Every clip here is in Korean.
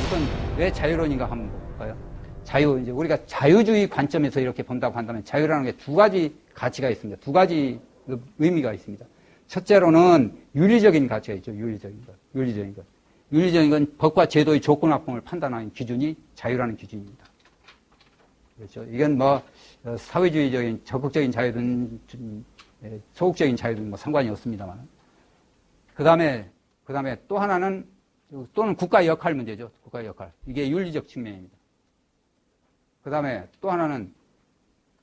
그건 왜 자유론인가 한번 볼까요? 이제 우리가 자유주의 관점에서 이렇게 본다고 한다면 자유라는 게 두 가지 가치가 있습니다. 두 가지 의미가 있습니다. 첫째로는 윤리적인 가치가 있죠. 윤리적인 것. 윤리적인 건 법과 제도의 조건합성을 판단하는 기준이 자유라는 기준입니다. 그렇죠. 이건 뭐 사회주의적인 적극적인 자유든 소극적인 자유든 뭐 상관이 없습니다만. 그다음에 또 하나는 또는 국가의 역할 문제죠. 국가의 역할. 이게 윤리적 측면입니다. 그다음에 또 하나는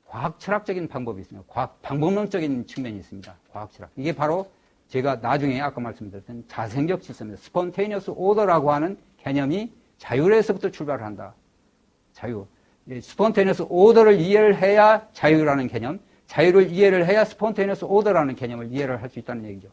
과학 철학적인 방법이 있습니다. 과학 방법론적인 측면이 있습니다. 과학 철학. 이게 바로 제가 나중에 아까 말씀드렸던 자생적 질서입니다. 스폰테이니어스 오더라고 하는 개념이 자율에서부터 출발을 한다. 자유. 스폰테이니어스 오더를 이해를 해야 자유라는 개념, 자유를 이해를 해야 스폰테이니어스 오더라는 개념을 이해를 할 수 있다는 얘기죠.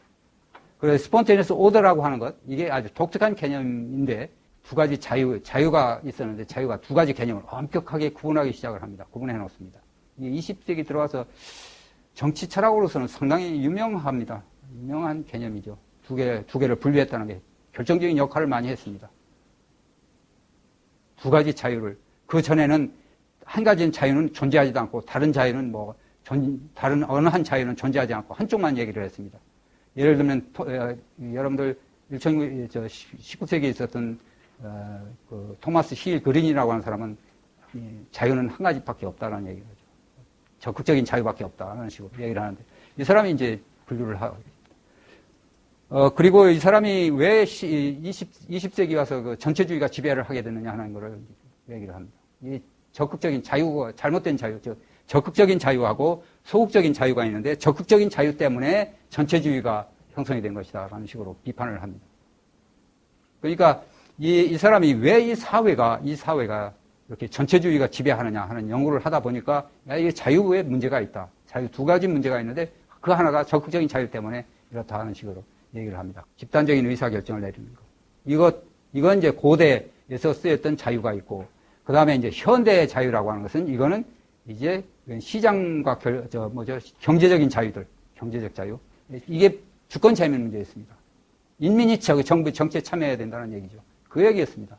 그래서 스폰테이니어스 오더라고 하는 것, 이게 아주 독특한 개념인데 두 가지 자유가 있었는데 자유가 두 가지 개념을 엄격하게 구분하기 시작을 합니다. 구분해 놓습니다. 이게 20세기 들어와서 정치 철학으로서는 상당히 유명합니다. 유명한 개념이죠. 두 개를 분리했다는 게 결정적인 역할을 많이 했습니다. 두 가지 자유를. 그 전에는 한 가지 자유는 존재하지도 않고 다른 자유는 다른 어느 한 자유는 존재하지 않고 한쪽만 얘기를 했습니다. 예를 들면 여러분들 19세기에 있었던 그 토마스 힐 그린이라고 하는 사람은 자유는 한 가지밖에 없다는 얘기를 하죠. 적극적인 자유밖에 없다는 식으로 얘기를 하는데 이 사람이 이제 분류를 하고 그리고 이 사람이 왜 20세기 와서 그 전체주의가 지배를 하게 됐느냐 하는 거를 얘기를 합니다. 이 적극적인 자유가 잘못된 자유, 즉 적극적인 자유하고 소극적인 자유가 있는데 적극적인 자유 때문에 전체주의가 형성이 된 것이다 라는 식으로 비판을 합니다. 그러니까 이 사람이 왜 이 사회가 이렇게 전체주의가 지배하느냐 하는 연구를 하다 보니까 이게 자유에 문제가 있다. 자유 두 가지 문제가 있는데 그 하나가 적극적인 자유 때문에 이렇다 하는 식으로 얘기를 합니다. 집단적인 의사결정을 내리는 것. 이건 이제 고대에서 쓰였던 자유가 있고 그 다음에 이제 현대의 자유라고 하는 것은 이거는 이제 시장과 경제적인 자유들, 경제적 자유. 이게 주권 침해 문제였습니다. 인민이 정부 정치에 참여해야 된다는 얘기죠. 그 얘기였습니다.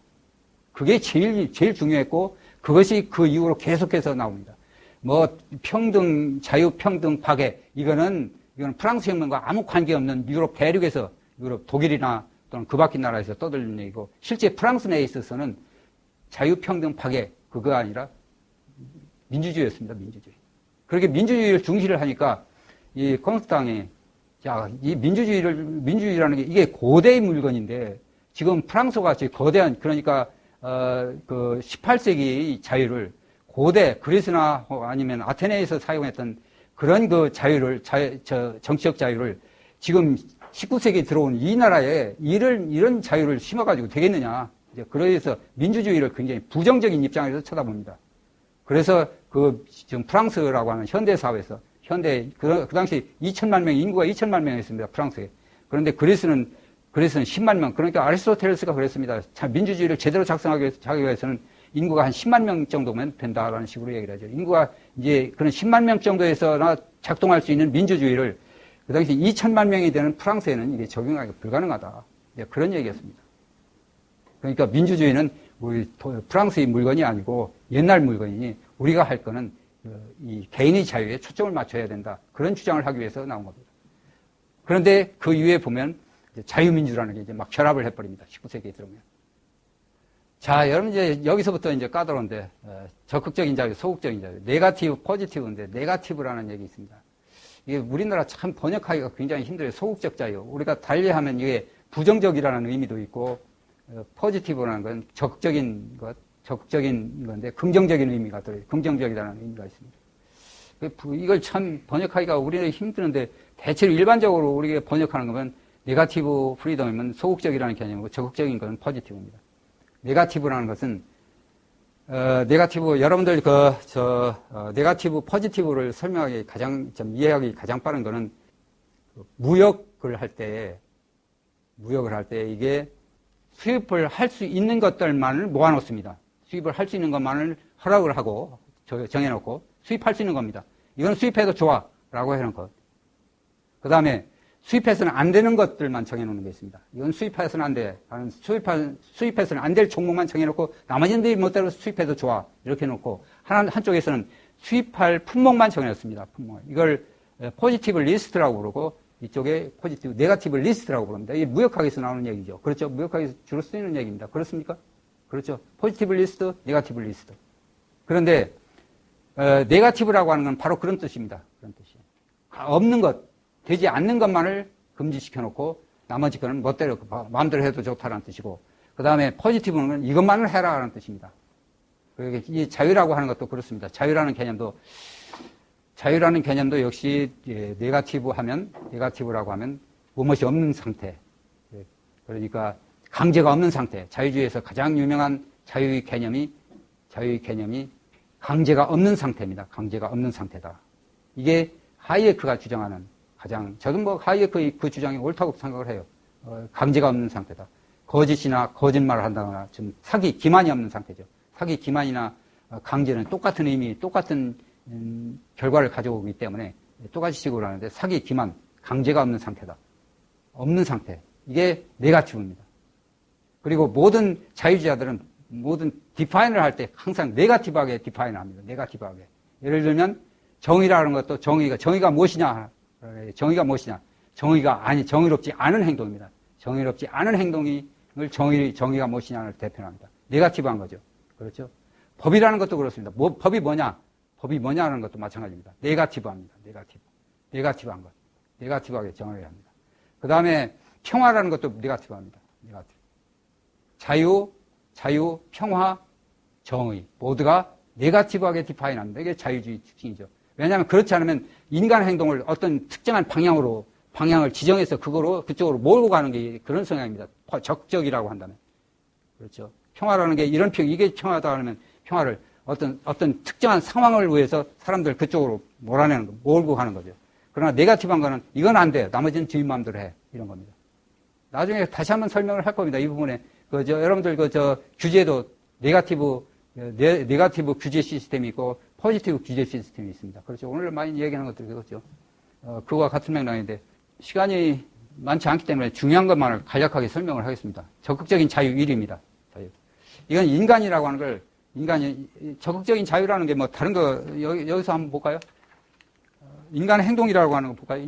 그게 제일 중요했고 그것이 그 이후로 계속해서 나옵니다. 뭐 평등, 자유, 평등, 파괴 이거는 프랑스 혁명과 아무 관계없는 유럽 대륙에서 독일이나 또는 그 밖의 나라에서 떠들리는 얘기고 실제 프랑스 내에 있어서는 자유, 평등, 파괴 그거 아니라 민주주의였습니다. 민주주의. 그렇게 민주주의를 중시를 하니까 이 공산당이 이 민주주의라는 게 이게 고대의 물건인데 지금 프랑스가 거대한 그러니까 그 18세기의 자유를 고대 그리스나 아니면 아테네에서 사용했던 그런 그 자유를 정치적 자유를 지금 19세기에 들어온 이 나라에 이런 자유를 심어가지고 되겠느냐. 이제 그래서 민주주의를 굉장히 부정적인 입장에서 쳐다봅니다. 그래서 지금 프랑스라고 하는 현대 사회에서 그 당시 2천만 명 인구가 2천만 명이었습니다. 프랑스에. 그런데 그리스는 10만 명. 그러니까 아리스토텔레스가 그랬습니다. 민주주의를 제대로 작성하기 위해서는 인구가 한 10만 명 정도면 된다라는 식으로 얘기를 하죠. 인구가 이제 그런 10만 명 정도에서나 작동할 수 있는 민주주의를 그 당시 2천만 명이 되는 프랑스에는 이게 적용하기 불가능하다. 그런 얘기였습니다. 그러니까 민주주의는 우리 프랑스의 물건이 아니고 옛날 물건이니 우리가 할 거는 이 개인의 자유에 초점을 맞춰야 된다. 그런 주장을 하기 위해서 나온 겁니다. 그런데 그 이후에 보면 자유민주라는 게 이제 막 결합을 해버립니다. 19세기에 들어오면. 자, 여러분 이제 여기서부터 이제 까다로운데 적극적인 자유, 소극적인 자유, 네거티브, 포지티브인데 네거티브라는 얘기 있습니다. 이게 우리나라 참 번역하기가 굉장히 힘들어요. 소극적 자유. 우리가 달리하면 이게 부정적이라는 의미도 있고 포지티브라는 건 적극적인 건데 긍정적인 의미가 들어요. 긍정적이라는 의미가 있습니다. 이걸 참 번역하기가 우리는 힘드는데 대체로 일반적으로 우리가 번역하는 거면 네거티브 프리덤이면 소극적이라는 개념이고 적극적인 건 포지티브입니다. 네거티브라는 것은 여러분들 네거티브 포지티브를 설명하기 이해하기 가장 빠른 거는 무역을 할 때 이게 수입을 할 수 있는 것들만을 모아놓습니다. 수입을 할 수 있는 것만을 허락을 하고 정해놓고 수입할 수 있는 겁니다. 이건 수입해도 좋아 라고 해놓은 것. 그 다음에 수입해서는 안 되는 것들만 정해놓는 게 있습니다. 이건 수입해서는 안 돼. 수입해서는 안 될 종목만 정해놓고 나머지들이 멋대로 수입해도 좋아. 이렇게 놓고 한쪽에서는 수입할 품목만 정해놨습니다. 품목. 이걸 포지티브 리스트라고 부르고 이쪽에 포지티브, 네거티브 리스트라고 부릅니다. 이게 무역학에서 나오는 얘기죠. 그렇죠? 무역학에서 주로 쓰이는 얘기입니다. 그렇습니까? 그렇죠? 포지티브 리스트, 네거티브 리스트. 그런데 네거티브라고 하는 건 바로 그런 뜻입니다. 그런 뜻이에요. 없는 것, 되지 않는 것만을 금지시켜놓고 나머지 거는 멋대로 마음대로 해도 좋다는 뜻이고, 그 다음에 포지티브는 이것만을 해라라는 뜻입니다. 이 자유라고 하는 것도 그렇습니다. 자유라는 개념도 역시 네거티브라고 하면 무엇이 없는 상태. 그러니까 강제가 없는 상태. 자유주의에서 가장 유명한 자유의 개념이 강제가 없는 상태입니다. 강제가 없는 상태다. 이게 하이에크가 주장하는 저도 뭐 하이에크의 그 주장이 옳다고 생각을 해요. 강제가 없는 상태다. 거짓이나 거짓말을 한다거나 좀 사기, 기만이 없는 상태죠. 사기, 기만이나 강제는 똑같은 의미, 똑같은 결과를 가져오기 때문에 똑같이 식으로 하는데 사기, 기만, 강제가 없는 상태다. 없는 상태. 이게 네거티브입니다. 그리고 모든 자유주의자들은 모든 디파인을 할 때 항상 네거티브하게 디파인을 합니다. 네거티브하게. 예를 들면 정의라는 것도 정의가 무엇이냐? 정의롭지 않은 행동입니다. 정의롭지 않은 행동을 정의가 무엇이냐를 대표합니다. 네거티브한 거죠. 그렇죠? 법이라는 것도 그렇습니다. 법이 뭐냐는 것도 마찬가지입니다. 네거티브합니다. 네거티브한 것. 네거티브하게 정의를 합니다. 그 다음에 평화라는 것도 네거티브합니다. 네거티브. 자유, 평화, 정의. 모두가 네거티브하게 디파인합니다. 이게 자유주의 특징이죠. 왜냐하면 그렇지 않으면 인간 행동을 어떤 특정한 방향을 지정해서 그쪽으로 몰고 가는 게 그런 성향입니다. 적적이라고 한다면. 그렇죠. 평화라는 게 이게 평화다 하면 평화를 어떤 특정한 상황을 위해서 사람들 그쪽으로 몰고 가는 거죠. 그러나 네거티브한 거는 이건 안 돼. 나머지는 주인 마음대로 해. 이런 겁니다. 나중에 다시 한번 설명을 할 겁니다. 이 부분에. 여러분들 규제도 네거티브 규제 시스템이 있고 포지티브 규제 시스템이 있습니다. 그렇죠. 오늘 많이 얘기하는 것들이 그렇죠. 그거와 같은 맥락인데 시간이 많지 않기 때문에 중요한 것만을 간략하게 설명을 하겠습니다. 적극적인 자유 1위입니다. 자유. 이건 인간이라고 하는 걸 적극적인 자유라는 게 뭐 다른 거 여기서 한번 볼까요? 인간 행동이라고 하는 거 볼까요?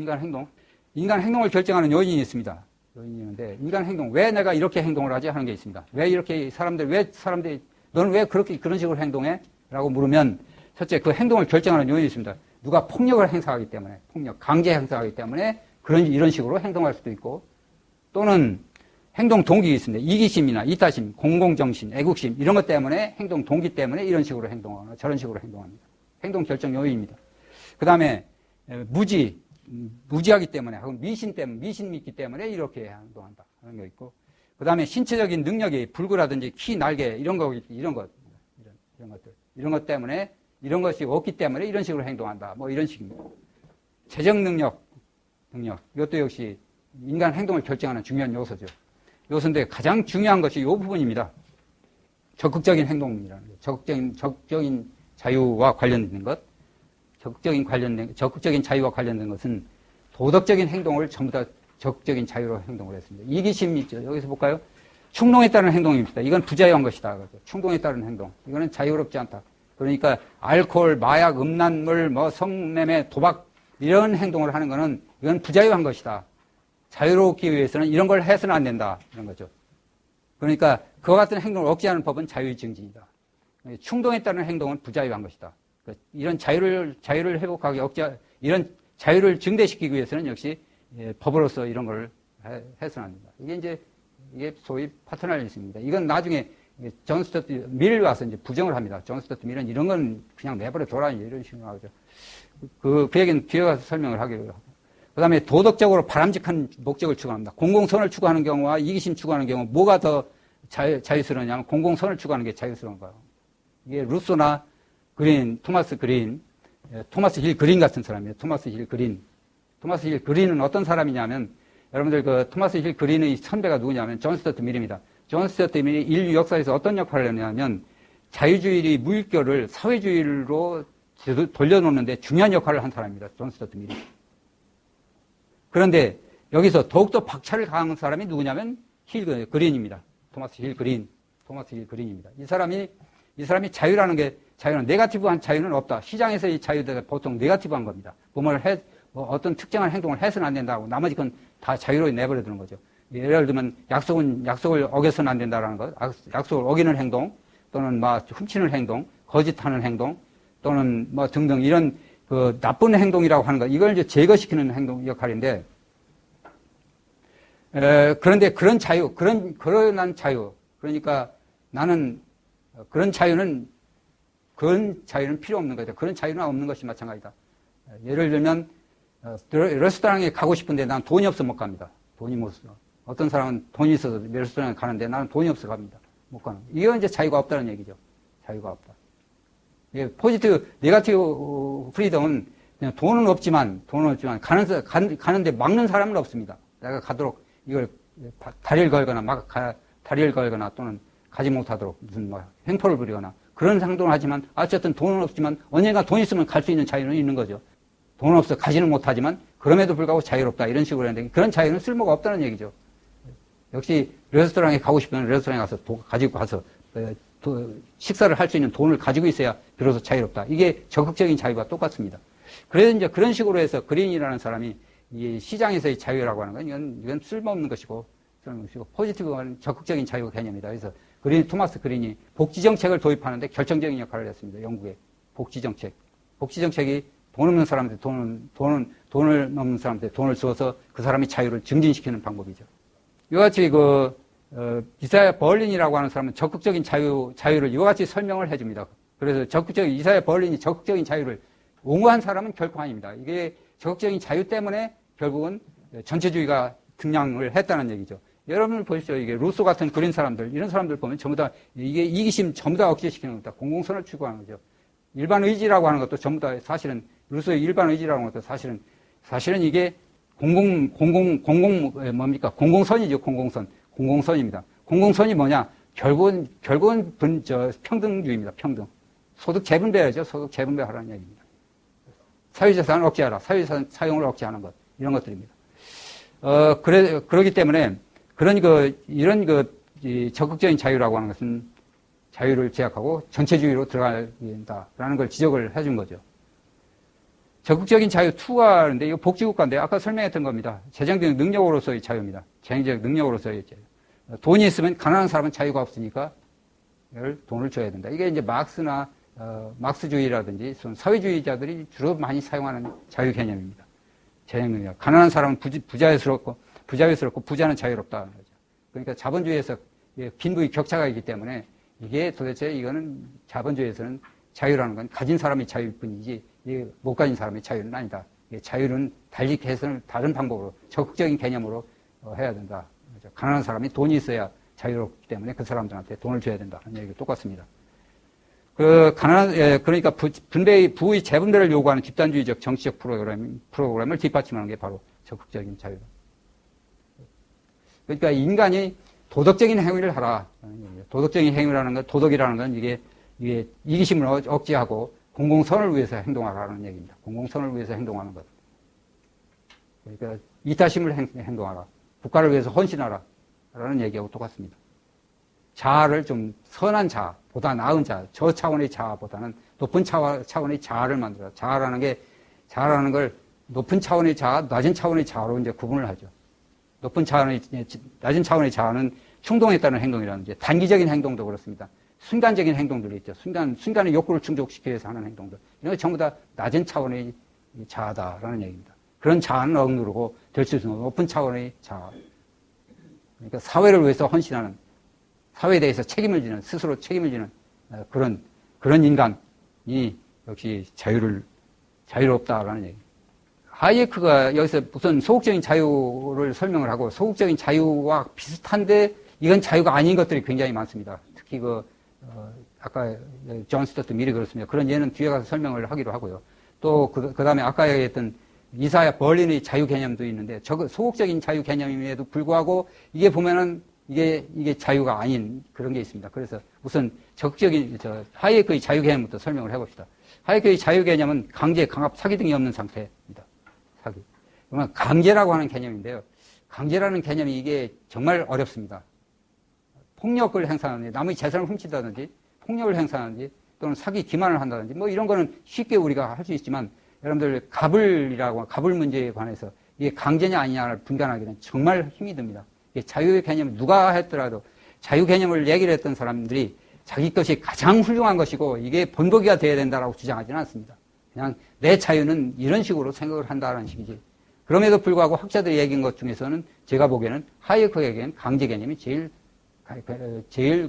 인간 행동을 결정하는 요인이 있습니다. 요인이 있는데 인간 행동 왜 내가 이렇게 행동을 하지 하는 게 있습니다. 왜 이렇게 사람들이 너는 왜 그런 식으로 행동해? 라고 물으면 첫째, 그 행동을 결정하는 요인이 있습니다. 누가 폭력을 행사하기 때문에, 강제 행사하기 때문에 이런 식으로 행동할 수도 있고, 또는 행동 동기가 있습니다. 이기심이나 이타심, 공공정신, 애국심, 이런 것 때문에 행동 동기 때문에 이런 식으로 행동하거나 저런 식으로 행동합니다. 행동 결정 요인입니다. 그 다음에 무지하기 때문에, 혹은 미신 믿기 때문에 이렇게 행동한다 하는 거 있고, 그 다음에 신체적인 능력이 불구라든지 키, 날개, 이런 것들. 이런 것 때문에 이런 것이 없기 때문에 이런 식으로 행동한다. 뭐 이런 식입니다. 재정 능력. 이것도 역시 인간 행동을 결정하는 중요한 요소죠. 요소인데 가장 중요한 것이 이 부분입니다. 적극적인 행동이라는 것. 적극적인 자유와 관련된 것. 적극적인 자유와 관련된 것은 도덕적인 행동을 전부 다 적극적인 자유로 행동을 했습니다. 이기심이 있죠. 여기서 볼까요? 충동에 따른 행동입니다. 이건 부자유한 것이다. 충동에 따른 행동. 이거는 자유롭지 않다. 그러니까 알코올, 마약, 음란물, 성매매, 도박 이런 행동을 하는 거는 이건 부자유한 것이다. 자유롭기 위해서는 이런 걸 해서는 안 된다. 이런 거죠. 그러니까 그와 같은 행동을 억제하는 법은 자유의 증진이다. 충동에 따른 행동은 부자유한 것이다. 이런 자유를 회복하기 이런 자유를 증대시키기 위해서는 역시 법으로서 이런 걸 해서는 안 된다. 이게 소위 파터널리즘입니다. 이건 나중에 존 스튜어트 밀 와서 이제 부정을 합니다. 존 스튜어트 밀은 이런 건 그냥 내버려 둬라 이런 식으로 하죠. 그 얘기는 뒤에 가서 설명을 하기로 하고. 그 다음에 도덕적으로 바람직한 목적을 추구합니다. 공공선을 추구하는 경우와 이기심 추구하는 경우 뭐가 더 자유스러우냐면 공공선을 추구하는 게 자유스러운 거예요. 이게 루소나 토마스 힐 그린 같은 사람이에요. 토마스 힐 그린은 어떤 사람이냐면 여러분들 토마스 힐 그린의 선배가 누구냐면 존 스튜어트 밀입니다. 존 스튜어트 밀이 인류 역사에서 어떤 역할을 했냐면 자유주의의 물결을 사회주의로 돌려놓는데 중요한 역할을 한 사람입니다. 존 스튜어트 밀이. 그런데 여기서 더욱더 박차를 가한 사람이 누구냐면 힐 그린입니다. 토마스 힐 그린입니다. 이 사람이 자유는 네거티브한 자유는 없다. 시장에서의 자유가 보통 네거티브한 겁니다. 어떤 특정한 행동을 해서는 안 된다고 나머지 건 다 자유로 내버려 두는 거죠. 예를 들면 약속을 어겨서는 안 된다라는 것, 약속을 어기는 행동, 또는 훔치는 행동, 거짓하는 행동, 또는 등등 이런 그 나쁜 행동이라고 하는 것, 이걸 이제 제거시키는 행동 역할인데, 그런데 그런 자유, 그런 자유, 그러니까 나는 그런 자유는 필요 없는 거다. 그런 자유는 없는 것이 마찬가지다. 예를 들면 레스토랑에 가고 싶은데 난 돈이 없어 못 갑니다. 돈이 못 써. 어떤 사람은 돈이 있어서 레스토랑에 가는데 나는 돈이 없어 갑니다. 못 가는. 이건 이제 자유가 없다는 얘기죠. 자유가 없다. 예, 네거티브 프리덤은 그냥 돈은 없지만 가는데 막는 사람은 없습니다. 내가 가도록 이걸 다리를 걸거나 또는 가지 못하도록 무슨 횡포를 부리거나 그런 행동을 하지만 어쨌든 돈은 없지만 언젠가 돈 있으면 갈 수 있는 자유는 있는 거죠. 돈 없어 가지는 못하지만 그럼에도 불구하고 자유롭다 이런 식으로 했는데 그런 자유는 쓸모가 없다는 얘기죠. 역시 레스토랑에 가고 싶으면 레스토랑에 가서 가지고 가서 식사를 할 수 있는 돈을 가지고 있어야 비로소 자유롭다. 이게 적극적인 자유와 똑같습니다. 그래서 이제 그런 식으로 해서 그린이라는 사람이 이 시장에서의 자유라고 하는 건 이건 쓸모없는 것이고 포지티브한 적극적인 자유 개념이다. 그래서 토마스 그린이 복지정책을 도입하는데 결정적인 역할을 했습니다. 영국의 복지정책. 복지정책이 돈 없는 사람한테 돈을 넘는 사람한테 돈을 주어서 그 사람의 자유를 증진시키는 방법이죠. 이와 같이 이사야 버린이라고 하는 사람은 적극적인 자유를 이와 같이 설명을 해줍니다. 그래서 이사야 버린이 적극적인 자유를 옹호한 사람은 결코 아닙니다. 이게 적극적인 자유 때문에 결국은 전체주의가 등장을 했다는 얘기죠. 여러분 보십시오. 이게 루소 같은 그린 사람들, 이런 사람들 보면 전부 다 이게 이기심 전부 다 억제시키는 겁니다. 공공선을 추구하는 거죠. 일반 의지라고 하는 것도 전부 다 사실은 루소의 일반 의지라고 하는 것도 사실은 이게 공공선이죠. 공공선입니다. 공공선이 뭐냐? 결국은 평등주의입니다. 평등. 소득 재분배하죠. 소득 재분배하라는 얘기입니다. 사유재산을 억제하라. 사유재산 사용을 억제하는 것. 이런 것들입니다. 그러기 때문에 이런 적극적인 자유라고 하는 것은 자유를 제약하고 전체주의로 들어가야 된다라는 걸 지적을 해준 거죠. 적극적인 자유 2가 하는데 이거 복지국가인데 아까 설명했던 겁니다. 재정적 능력으로서의 자유입니다. 재정적 능력으로서의 자유. 돈이 있으면 가난한 사람은 자유가 없으니까 돈을 줘야 된다. 이게 이제 막스주의라든지 사회주의자들이 주로 많이 사용하는 자유 개념입니다. 재정 능력. 가난한 사람은 부자유스럽고 부자는 자유롭다. 그러니까 자본주의에서 빈부의 격차가 있기 때문에 이게 도대체 이거는 자본주의에서는 자유라는 건 가진 사람의 자유일 뿐이지 못 가진 사람의 자유는 아니다. 자유는 달리 개선을 다른 방법으로 적극적인 개념으로 해야 된다. 가난한 사람이 돈이 있어야 자유롭기 때문에 그 사람들한테 돈을 줘야 된다. 하는 얘기가 똑같습니다. 그러니까 부의 재분배를 요구하는 집단주의적 정치적 프로그램을 뒷받침하는 게 바로 적극적인 자유다. 그러니까 인간이 도덕적인 행위를 하라. 도덕적인 행위라는 건, 도덕이라는 건 이게 이기심을 억제하고 공공선을 위해서 행동하라는 얘기입니다. 공공선을 위해서 행동하는 것. 그러니까 이타심을 행동하라. 국가를 위해서 헌신하라. 라는 얘기하고 똑같습니다. 자아를 좀 선한 자아, 보다 나은 자아, 저 차원의 자아보다는 높은 차원의 자아를 만들어라. 자아라는 걸 높은 차원의 자아, 낮은 차원의 자아로 이제 구분을 하죠. 낮은 차원의 자아는 충동에 따른 행동이라든지 단기적인 행동도 그렇습니다. 순간적인 행동들이 있죠. 순간의 욕구를 충족시키기 위해서 하는 행동들. 이런 거 전부 다 낮은 차원의 자아다라는 얘기입니다. 그런 자아는 억누르고 될 수 있는 높은 차원의 자아. 그러니까 사회를 위해서 헌신하는, 사회에 대해서 스스로 책임을 지는 그런 인간이 역시 자유롭다라는 얘기입니다. 하이에크가 여기서 우선 소극적인 자유를 설명을 하고 소극적인 자유와 비슷한데 이건 자유가 아닌 것들이 굉장히 많습니다. 특히 아까 존 스튜어트 미리 그렇습니다. 그런 예는 뒤에 가서 설명을 하기로 하고요. 또 그 다음에 아까 얘기했던 이사야 버린의 자유 개념도 있는데 소극적인 자유 개념임에도 불구하고 이게 보면은 이게 자유가 아닌 그런 게 있습니다. 그래서 우선 적극적인 하이에크의 자유 개념부터 설명을 해봅시다. 하이에크의 자유 개념은 강제, 강압, 사기 등이 없는 상태입니다. 사기. 그러면 강제라고 하는 개념인데요. 강제라는 개념이 이게 정말 어렵습니다. 폭력을 행사하는지, 남의 재산을 훔친다든지, 폭력을 행사하는지, 또는 사기 기만을 한다든지, 뭐 이런 거는 쉽게 우리가 할 수 있지만, 여러분들 갑을 문제에 관해서 이게 강제냐 아니냐를 분간하기는 정말 힘이 듭니다. 자유의 개념, 누가 했더라도 자유 개념을 얘기를 했던 사람들이 자기 것이 가장 훌륭한 것이고 이게 본보기가 돼야 된다라고 주장하지는 않습니다. 그냥 내 자유는 이런 식으로 생각을 한다는 식이지. 그럼에도 불구하고 학자들이 얘기한 것 중에서는 제가 보기에는 하이에크에게는 강제 개념이 제일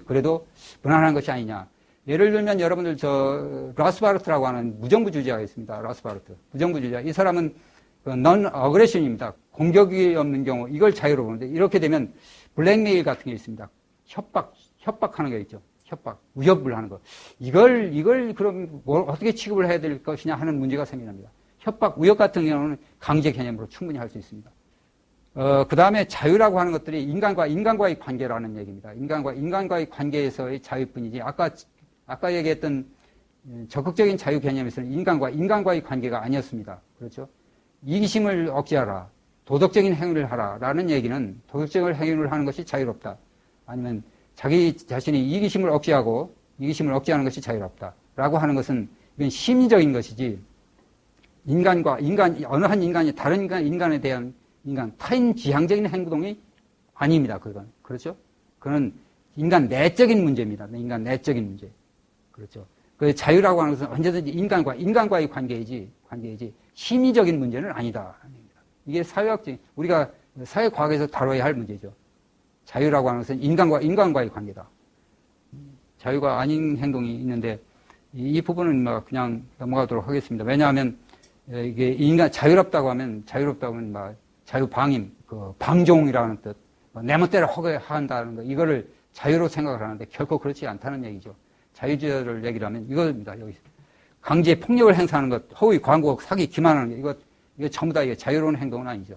그래도 무난한 것이 아니냐. 예를 들면 여러분들 라스바르트라고 하는 무정부주의자가 있습니다. 라스바르트. 무정부주의자. 이 사람은 넌 어그레션입니다. 공격이 없는 경우 이걸 자유로 보는데 이렇게 되면 블랙메일 같은 게 있습니다. 협박하는 게 있죠. 협박, 위협을 하는 거. 이걸 그럼 어떻게 취급을 해야 될 것이냐 하는 문제가 생깁니다. 협박, 위협 같은 경우는 강제 개념으로 충분히 할 수 있습니다. 그 다음에 자유라고 하는 것들이 인간과의 관계라는 얘기입니다. 인간과의 관계에서의 자유뿐이지, 아까 얘기했던 적극적인 자유 개념에서는 인간과의 관계가 아니었습니다. 그렇죠? 이기심을 억제하라, 도덕적인 행위를 하라라는 얘기는 도덕적인 행위를 하는 것이 자유롭다. 아니면 자기 자신이 이기심을 억제하는 것이 자유롭다라고 하는 것은 이건 심리적인 것이지, 어느 한 인간이 다른 인간에 대한 타인 지향적인 행동이 아닙니다. 그건. 그렇죠? 그건 인간 내적인 문제입니다. 인간 내적인 문제. 그렇죠? 그 자유라고 하는 것은 언제든지 인간과의 관계이지, 심리적인 문제는 아니다. 이게 우리가 사회과학에서 다뤄야 할 문제죠. 자유라고 하는 것은 인간과의 관계다. 자유가 아닌 행동이 있는데, 이 부분은 그냥 넘어가도록 하겠습니다. 왜냐하면, 이게 자유롭다고 하면 자유방임, 방종이라는 뜻, 내 멋대로 허가한다는 거, 이거를 자유로 생각을 하는데 결코 그렇지 않다는 얘기죠. 자유주의를 얘기를 하면 이겁니다. 여기 강제 폭력을 행사하는 것, 허위 광고, 사기, 기만하는 게 이거 전부 다 자유로운 행동은 아니죠.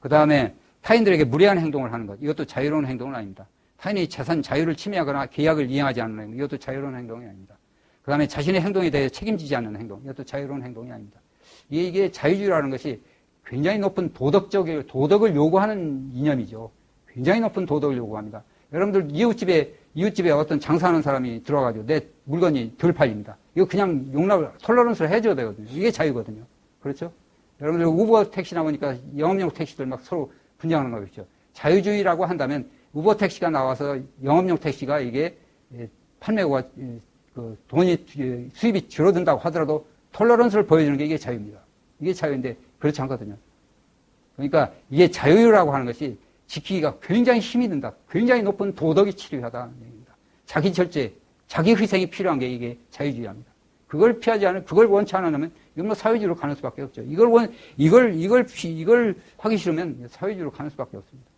그 다음에 타인들에게 무례한 행동을 하는 것, 이것도 자유로운 행동은 아닙니다. 타인의 재산 자유를 침해하거나 계약을 이행하지 않는 행동, 이것도 자유로운 행동이 아닙니다. 그 다음에 자신의 행동에 대해 책임지지 않는 행동, 이것도 자유로운 행동이 아닙니다. 이게 자유주의라는 것이 굉장히 높은 도덕을 요구하는 이념이죠. 굉장히 높은 도덕을 요구합니다. 여러분들 이웃집에 어떤 장사하는 사람이 들어와가지고 내 물건이 덜 팔립니다. 이거 그냥 톨러런스를 해줘야 되거든요. 이게 자유거든요. 그렇죠? 여러분들 우버 택시나 보니까 영업용 택시들 막 서로 분쟁하는 거겠죠. 자유주의라고 한다면 우버 택시가 나와서 영업용 택시가 이게 판매고가 수입이 줄어든다고 하더라도 톨러런스를 보여주는 게 이게 자유입니다. 이게 자유인데 그렇지 않거든요. 그러니까 이게 자유라고 하는 것이 지키기가 굉장히 힘이 든다. 굉장히 높은 도덕이 필요하다는 얘기입니다. 자기 절제, 자기 희생이 필요한 게 이게 자유주의입니다. 그걸 그걸 원치 않으면 이건 사회주의로 가는 수밖에 없죠. 이걸 하기 싫으면 사회주의로 가는 수밖에 없습니다.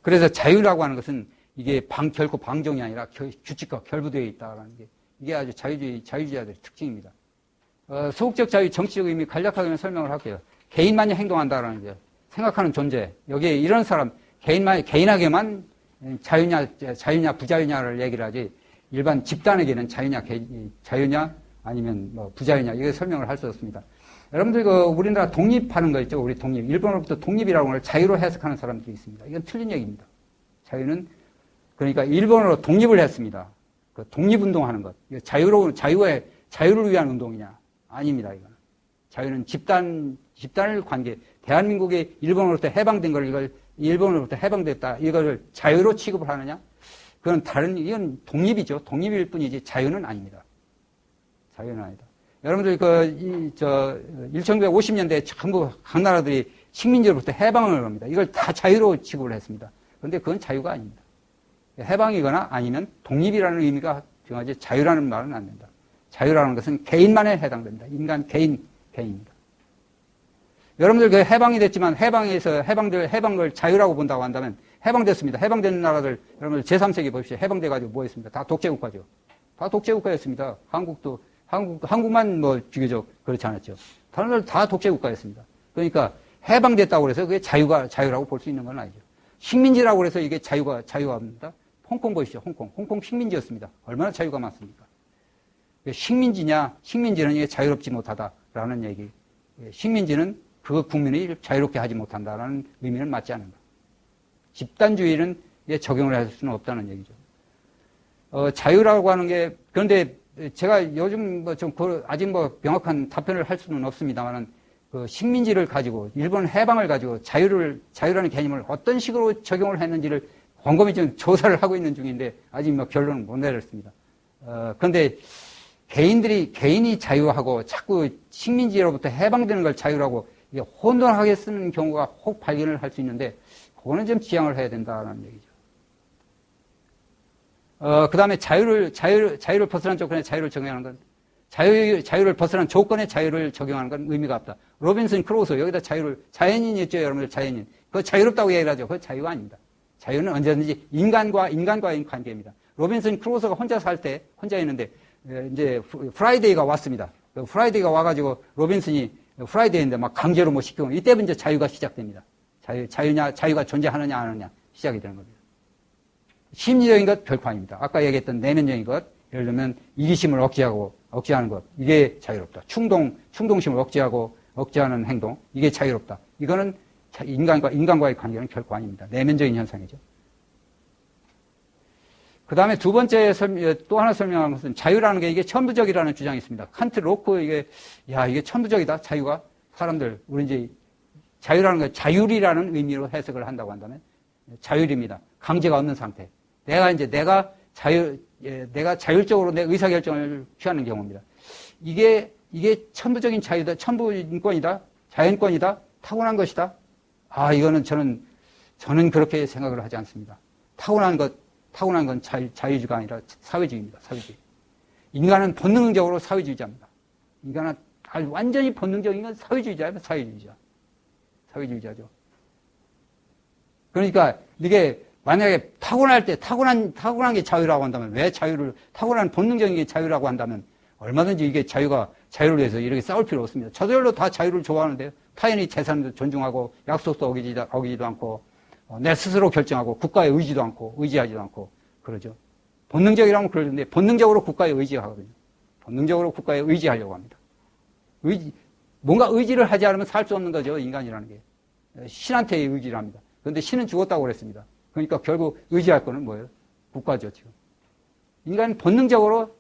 그래서 자유라고 하는 것은 이게 결코 방종이 아니라 규칙과 결부되어 있다는 게 이게 아주 자유주의자들의 특징입니다. 소극적 자유, 정치적 의미 간략하게 설명을 할게요. 개인만이 행동한다라는 게 생각하는 존재. 여기에 이런 사람, 개인에게만 자유냐, 부자유냐를 얘기를 하지, 일반 집단에게는 자유냐, 아니면 부자유냐, 이거 설명을 할 수 없습니다. 여러분들 우리나라 독립하는 거 있죠? 우리 독립. 일본으로부터 독립이라고 하는 걸 자유로 해석하는 사람들이 있습니다. 이건 틀린 얘기입니다. 자유는, 그러니까 일본으로 독립을 했습니다. 독립운동하는 것. 자유를 위한 운동이냐? 아닙니다, 이거는. 자유는 집단을 대한민국이 일본으로부터 해방된 이걸 일본으로부터 해방됐다. 이거를 자유로 취급을 하느냐? 이건 독립이죠. 독립일 뿐이지 자유는 아닙니다. 자유는 아니다. 여러분들 1950년대에 전부 각 나라들이 식민지로부터 해방을 합니다. 이걸 다 자유로 취급을 했습니다. 그런데 그건 자유가 아닙니다. 해방이거나 아니면 독립이라는 의미가 정하지 자유라는 말은 안 된다. 자유라는 것은 개인만에 해당됩니다. 인간 개인입니다. 여러분들 해방이 됐지만 해방을 자유라고 본다고 한다면 해방됐습니다. 해방된 나라들 여러분들 제3세기 보십시오. 해방돼가지고 뭐 했습니다. 다 독재국가죠. 다 독재국가였습니다. 한국만 비교적 그렇지 않았죠. 다른 나라들 다 독재국가였습니다. 그러니까 해방됐다고 해서 그게 자유라고 볼 수 있는 건 아니죠. 식민지라고 해서 이게 자유합니다. 홍콩 보십시오. 홍콩 식민지였습니다. 얼마나 자유가 많습니까? 식민지는 이게 자유롭지 못하다라는 얘기. 식민지는 그 국민이 자유롭게 하지 못한다는 의미는 맞지 않는다. 집단주의는 적용을 할 수는 없다는 얘기죠. 자유라고 하는 게, 그런데 제가 요즘 아직 명확한 답변을 할 수는 없습니다만은, 식민지를 가지고, 일본 해방을 가지고 자유라는 개념을 어떤 식으로 적용을 했는지를 곰곰이 좀 조사를 하고 있는 중인데, 아직 결론을 못 내렸습니다. 그런데 개인이 자유하고 자꾸 식민지로부터 해방되는 걸 자유라고 혼돈하게 쓰는 경우가 혹 발견을 할 수 있는데, 그거는 좀 지양을 해야 된다는 얘기죠. 그 다음에 자유를 벗어난 조건에 자유를 적용하는 건, 자유를 벗어난 조건에 자유를 적용하는 건 의미가 없다. 로빈슨 크루소, 여기다 자연인이 있죠, 여러분들, 자연인. 그거 자유롭다고 얘기를 하죠. 그거 자유가 아닙니다. 자유는 언제든지 인간과의 관계입니다. 로빈슨 크루소가 혼자 있는데, 이제 프라이데이가 왔습니다. 프라이데이가 와가지고 로빈슨이 프라이데이인데 막 강제로 시키고, 이때부터 이제 자유가 시작됩니다. 자유가 존재하느냐, 안 하느냐, 시작이 되는 겁니다. 심리적인 것 별거 아닙니다. 아까 얘기했던 내면적인 것, 예를 들면 이기심을 억제하는 것, 이게 자유롭다. 충동심을 억제하는 행동, 이게 자유롭다. 이거는 인간과의 관계는 결코 아닙니다. 내면적인 현상이죠. 그 다음에 두 번째 또 하나 설명한 것은 자유라는 게 이게 천부적이라는 주장이 있습니다. 칸트, 로크, 이게 천부적이다. 자유가. 우리 이제 자유라는 거 자율이라는 의미로 해석을 한다고 한다면 자율입니다. 강제가 없는 상태. 내가 자율적으로 내 의사결정을 취하는 경우입니다. 이게 천부적인 자유다, 천부인권이다, 자연권이다, 타고난 것이다. 이거는 저는 그렇게 생각을 하지 않습니다. 타고난 건 자유주의가 아니라 사회주의입니다. 사회주의. 인간은 본능적으로 사회주의자입니다. 인간은 완전히 본능적인 건 사회주의자예요. 사회주의자죠. 그러니까 이게 만약에 타고난 게 자유라고 한다면, 타고난 본능적인 게 자유라고 한다면 얼마든지 이게 자유를 위해서 이렇게 싸울 필요 없습니다. 저절로 다 자유를 좋아하는데요. 타인의 재산도 존중하고 약속도 어기지도 않고 내 스스로 결정하고 국가에 의지하지도 않고 그러죠. 본능적이라면 그러는데 본능적으로 국가에 의지하거든요. 본능적으로 국가에 의지하려고 합니다. 뭔가 의지를 하지 않으면 살 수 없는 거죠. 인간이라는 게. 신한테 의지를 합니다. 그런데 신은 죽었다고 그랬습니다. 그러니까 결국 의지할 거는 뭐예요? 국가죠, 지금. 인간은 본능적으로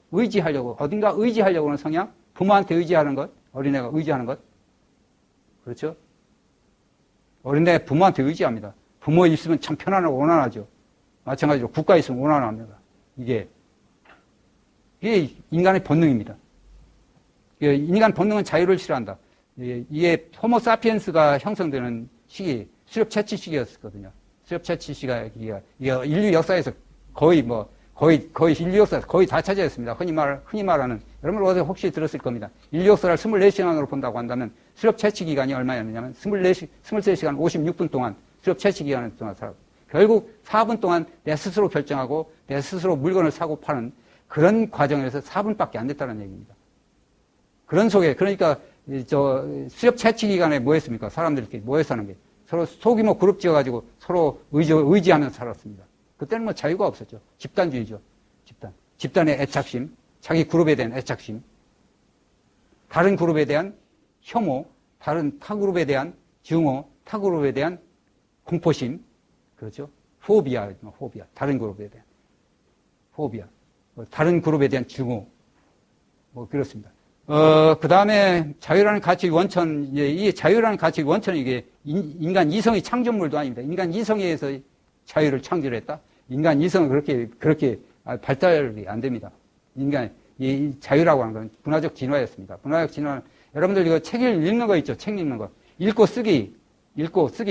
어딘가 의지하려고 하는 성향, 부모한테 의지하는 것, 어린애가 의지하는 것. 그렇죠? 어린애가 부모한테 의지합니다. 부모 있으면 참 편안하고 온화하죠. 마찬가지로 국가에 있으면 온화합니다. 이게 인간의 본능입니다. 인간 본능은 자유를 싫어한다. 이게 호모 사피엔스가 형성되는 시기, 수렵 채취 시기였거든요. 수렵 채취 시기가 인류 역사에서 거의 인류 역사에서 거의 다 차지했습니다. 흔히 말하는, 여러분 어제 혹시 들었을 겁니다. 인류 역사를 24시간으로 본다고 한다면 수렵 채취 기간이 얼마였느냐면 23시간 56분 동안 수렵 채취 기간 동안 살았고, 결국 4분 동안 내 스스로 결정하고 내 스스로 물건을 사고 파는 그런 과정에서 4분밖에 안 됐다는 얘기입니다. 그런 속에, 그러니까 수렵 채취 기간에 뭐 했습니까? 사람들끼리 모여서 사는 게. 서로 소규모 그룹 지어가지고 서로 의지하면서 살았습니다. 그때는 자유가 없었죠. 집단주의죠. 집단의 애착심, 자기 그룹에 대한 애착심, 다른 그룹에 대한 혐오, 다른 타 그룹에 대한 증오, 타 그룹에 대한 공포심, 그렇죠? 포비아, 다른 그룹에 대한 포비아, 다른 그룹에 대한 증오, 그렇습니다. 그 다음에 자유라는 가치 원천, 이 자유라는 가치 원천은 이게 인간 이성의 창조물도 아닙니다. 인간 이성에 의해서 자유를 창조했다? 인간 이성은 그렇게 발달이 안 됩니다. 이 자유라고 하는 건 문화적 진화였습니다. 문화적 진화는, 여러분들 이거 책을 읽는 거 있죠? 책 읽는 거. 읽고 쓰기,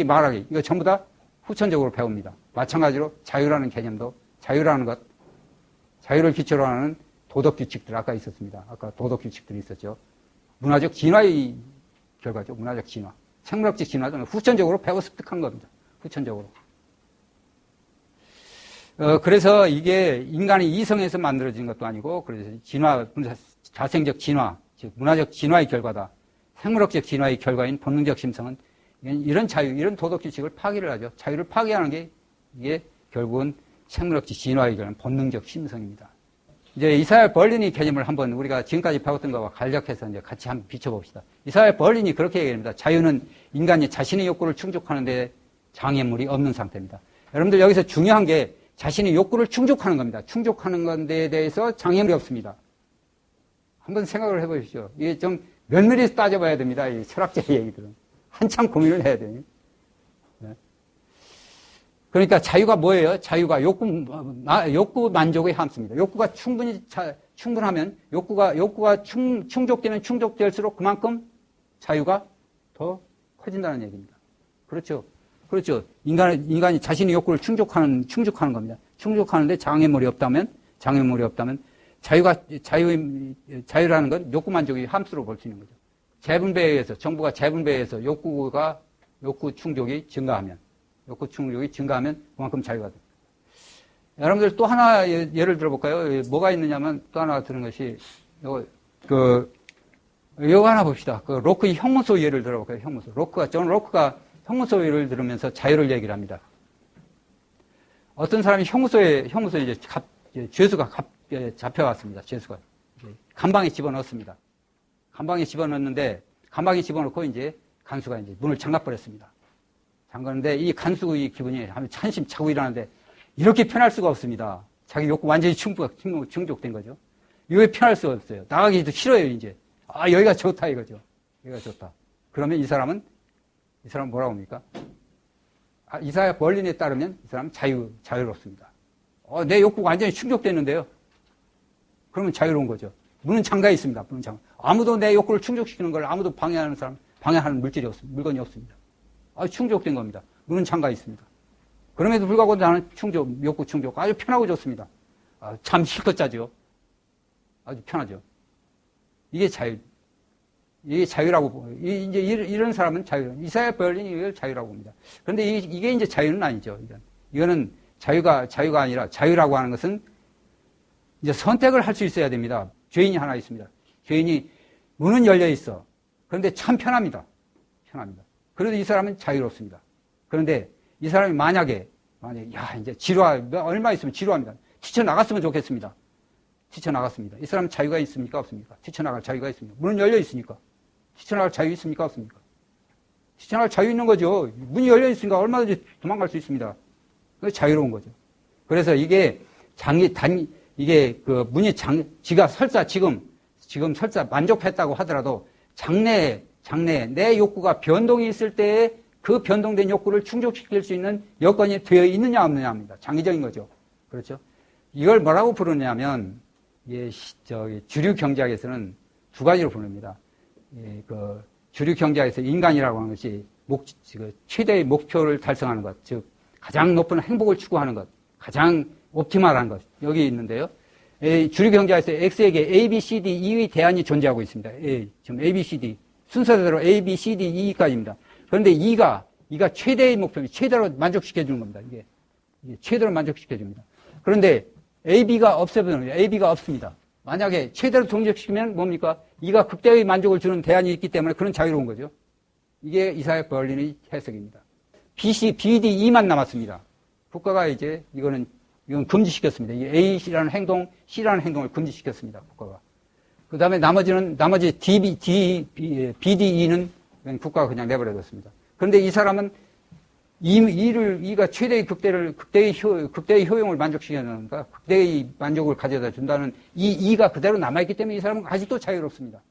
말하기. 이거 전부 다 후천적으로 배웁니다. 마찬가지로 자유라는 개념도, 자유를 기초로 하는 도덕규칙들, 아까 있었습니다. 아까 도덕규칙들이 있었죠. 문화적 진화의 결과죠. 문화적 진화. 생물학적 진화는 후천적으로 배워 습득한 겁니다. 후천적으로. 그래서 이게 인간의 이성에서 만들어진 것도 아니고, 그래서 자생적 진화, 즉, 문화적 진화의 결과다. 생물학적 진화의 결과인 본능적 심성은 이런 이런 도덕규칙을 파기를 하죠. 자유를 파기하는 게 이게 결국은 생물학적 진화의 결과인 본능적 심성입니다. 이제 이사야 벌린의 개념을 한번 우리가 지금까지 배웠던 것과 간략해서 이제 같이 한번 비춰봅시다. 이사야 벌린이 그렇게 얘기합니다. 자유는 인간이 자신의 욕구를 충족하는데 장애물이 없는 상태입니다. 여러분들 여기서 중요한 게 자신의 욕구를 충족하는 겁니다. 충족하는 건데에 대해서 장애물이 없습니다. 한번 생각을 해보십시오. 이게 좀 면밀히 따져봐야 됩니다. 이 철학자의 얘기들은. 한참 고민을 해야 돼요. 네. 그러니까 자유가 뭐예요? 자유가 욕구 만족에 함수입니다. 욕구가 충분하면 욕구가 충족되면 충족될수록 그만큼 자유가 더 커진다는 얘기입니다. 그렇죠? 그렇죠. 인간이 자신의 욕구를 충족하는 겁니다. 충족하는데 장애물이 없다면 자유라는 건 욕구 만족의 함수로 볼 수 있는 거죠. 정부가 재분배에 의해서 욕구 충족이 증가하면 그만큼 자유가 됩니다. 여러분들 또 하나 예를 들어볼까요? 뭐가 있느냐면 또 하나 들은 것이, 이거 하나 봅시다. 로크의 형무소 예를 들어볼까요? 형무소. 존 로크가 형무소 예를 들으면서 자유를 얘기를 합니다. 어떤 사람이 형무소에 이제 죄수가 잡혀왔습니다. 죄수가. 감방에 집어넣었습니다. 감방에 집어넣고 이제 간수가 이제 문을 잠가버렸습니다. 잠그는데 이 간수의 기분이 한심 차고 일하는데 이렇게 편할 수가 없습니다. 자기 욕구 완전히 충족된 거죠. 이게 편할 수가 없어요. 나가기도 싫어요, 이제. 여기가 좋다 이거죠. 여기가 좋다. 그러면 이 사람은 뭐라고 합니까? 이사야 벌린에 따르면 이 사람은 자유롭습니다. 내 욕구가 완전히 충족됐는데요. 그러면 자유로운 거죠. 문은 잠가 있습니다. 아무도 내 욕구를 충족시키는 걸 아무도 방해하는 물건이 없습니다. 충족된 겁니다. 문은 잠가 있습니다. 그럼에도 불구하고 나는 욕구 충족. 아주 편하고 좋습니다. 참 실컷 짜죠. 아주 편하죠. 이게 자유라고, 이제 이런 사람은 이사야 벌린이 이걸 자유라고 봅니다. 그런데 이게 이제 자유는 아니죠. 이거는 자유가 아니라 자유라고 하는 것은 이제 선택을 할 수 있어야 됩니다. 죄인이 하나 있습니다. 죄인이 문은 열려 있어. 그런데 참 편합니다. 그래도 이 사람은 자유롭습니다. 그런데 이 사람이 만약에 이제 얼마 있으면 지루합니다. 뛰쳐나갔으면 좋겠습니다. 뛰쳐나갔습니다. 이 사람은 자유가 있습니까? 없습니까? 뛰쳐나갈 자유가 있습니까? 문은 열려 있으니까. 뛰쳐나갈 자유 있습니까? 없습니까? 뛰쳐나갈 자유 있는 거죠. 문이 열려 있으니까 얼마든지 도망갈 수 있습니다. 자유로운 거죠. 그래서 지가 설사 지금 설사 만족했다고 하더라도 장래에 내 욕구가 변동이 있을 때에 그 변동된 욕구를 충족시킬 수 있는 여건이 되어 있느냐 없느냐 합니다. 장기적인 거죠. 그렇죠? 이걸 뭐라고 부르냐면 주류 경제학에서는 두 가지로 부릅니다. 주류 경제학에서 인간이라고 하는 것이 최대의 목표를 달성하는 것, 즉 가장 높은 행복을 추구하는 것, 가장 옵티멀한 것 여기 있는데요. 주류 경제학에서 X에게 A, B, C, D, E의 대안이 존재하고 있습니다. 지금 A, B, C, D 순서대로 A, B, C, D, E까지입니다. 그런데 E가 최대의 목표입니다. 최대로 만족시켜주는 겁니다. 이게 최대로 만족시켜줍니다. 그런데 A, B가 없어버립니다. A, B가 없습니다. 만약에 최대로 동접시키면 뭡니까? E가 극대의 만족을 주는 대안이 있기 때문에 그런 자유로운 거죠. 이게 이사야 벌린의 해석입니다. B, C, B, D, E만 남았습니다. 국가가 이건 금지시켰습니다. 이 A라는 행동, C라는 행동을 금지시켰습니다. 국가가. 그 다음에 나머지 B, D, E는 국가가 그냥 내버려뒀습니다. 그런데 이 사람은 E가 최대의 극대의 효용을 만족시키는가, 극대의 만족을 가져다 준다는 E가 그대로 남아있기 때문에 이 사람은 아직도 자유롭습니다.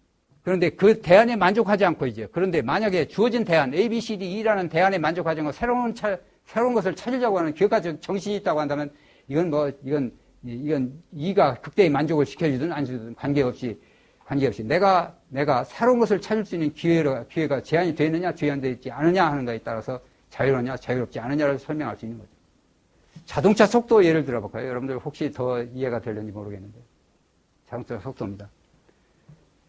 그런데 그 대안에 만족하지 않고 그런데 만약에 주어진 대안, A, B, C, D, E라는 대안에 만족하지 않고 새로운 것을 찾으려고 하는 기업가적 정신이 있다고 한다면 이건 E가 극대의 만족을 시켜주든 안 주든 관계없이 내가 새로운 것을 찾을 수 있는 기회가 제한이 되어 있느냐, 제한되어 있지 않느냐 하는 것에 따라서 자유롭냐, 자유롭지 않느냐를 설명할 수 있는 거죠. 자동차 속도 예를 들어볼까요? 여러분들 혹시 더 이해가 되려는지 모르겠는데. 자동차 속도입니다.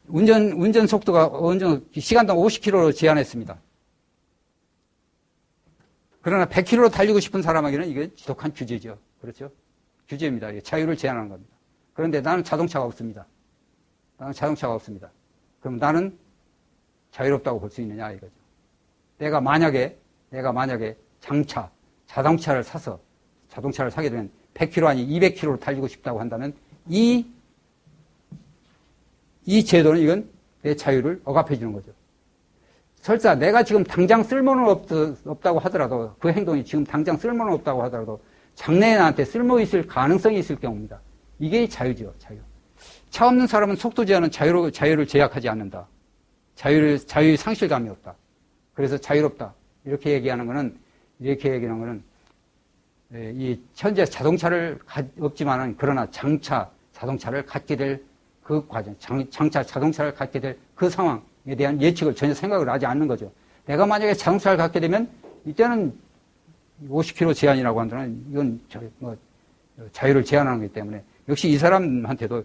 운전 속도가 시간당 50km로 제한했습니다. 그러나 100km로 달리고 싶은 사람에게는 이게 지독한 규제죠. 그렇죠? 규제입니다. 자유를 제한하는 겁니다. 그런데 나는 자동차가 없습니다. 그럼 나는 자유롭다고 볼 수 있느냐 이거죠. 내가 만약에 자동차를 사게 되면 100km 아니 200km로 달리고 싶다고 한다면 이 이 제도는 이건 내 자유를 억압해 주는 거죠. 설사 내가 지금 당장 쓸모는 없다고 하더라도 그 행동이 지금 당장 쓸모는 없다고 하더라도 장래에 나한테 쓸모 있을 가능성이 있을 경우입니다. 이게 자유죠, 자유. 차 없는 사람은 속도 제한은 자유를 제약하지 않는다. 자유의 상실감이 없다. 그래서 자유롭다. 이렇게 얘기하는 거는 이 현재 자동차를 없지만은 그러나 장차 자동차를 갖게 될 그 과정, 장차 자동차를 갖게 될 그 상황에 대한 예측을 전혀 생각을 하지 않는 거죠. 내가 만약에 자동차를 갖게 되면 이때는 50km 제한이라고 한다면 이건 자유를 제한하는 거기 때문에 역시 이 사람한테도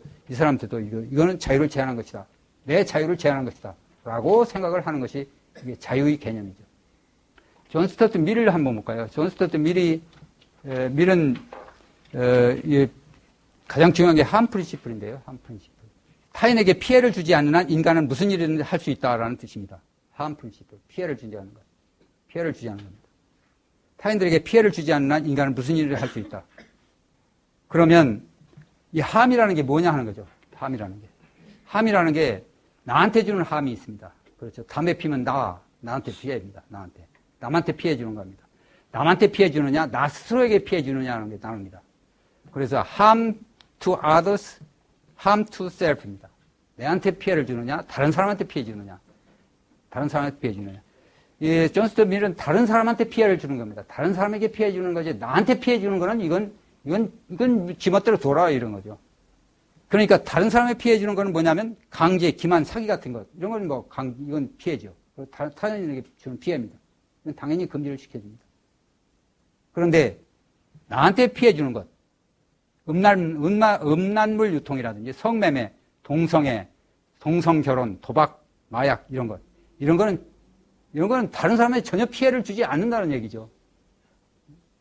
이거는 자유를 제한한 것이다. 내 자유를 제한한 것이다. 라고 생각을 하는 것이 이게 자유의 개념이죠. 존 스튜어트 밀을 한번 볼까요? 존 스튜어트 밀은 가장 중요한 게 함 프린시플인데요. 함 프린시플. 타인에게 피해를 주지 않는 한 인간은 무슨 일이든 할 수 있다라는 뜻입니다. 함 프린시플. 피해를 주지 않는 것. 피해를 주지 않는 겁니다. 타인들에게 피해를 주지 않는 한 인간은 무슨 일을 할 수 있다. 그러면 이 함이라는 게 뭐냐 하는 거죠. 함이라는 게 나한테 주는 함이 있습니다. 그렇죠. 담배 피면 나한테 피해입니다. 남한테 피해 주는 겁니다. 남한테 피해 주느냐, 나 스스로에게 피해 주느냐 하는 게 나눕니다. 그래서 harm to others, harm to self입니다. 내한테 피해를 주느냐, 다른 사람한테 피해 주느냐. 이 존 스튜어트 밀은 다른 사람한테 피해를 주는 겁니다. 다른 사람에게 피해 주는 거지, 나한테 피해 주는 거는 이건 지멋대로 돌아와 이런 거죠. 그러니까 다른 사람에 피해 주는 거는 뭐냐면 강제, 기만, 사기 같은 것. 이런 건 이건 피해죠. 타인에게 주는 피해입니다. 이건 당연히 금지를 시켜줍니다. 그런데 나한테 피해 주는 것. 음란물 유통이라든지 성매매, 동성애, 동성결혼, 도박, 마약 이런 것. 이런 거는 다른 사람에게 전혀 피해를 주지 않는다는 얘기죠.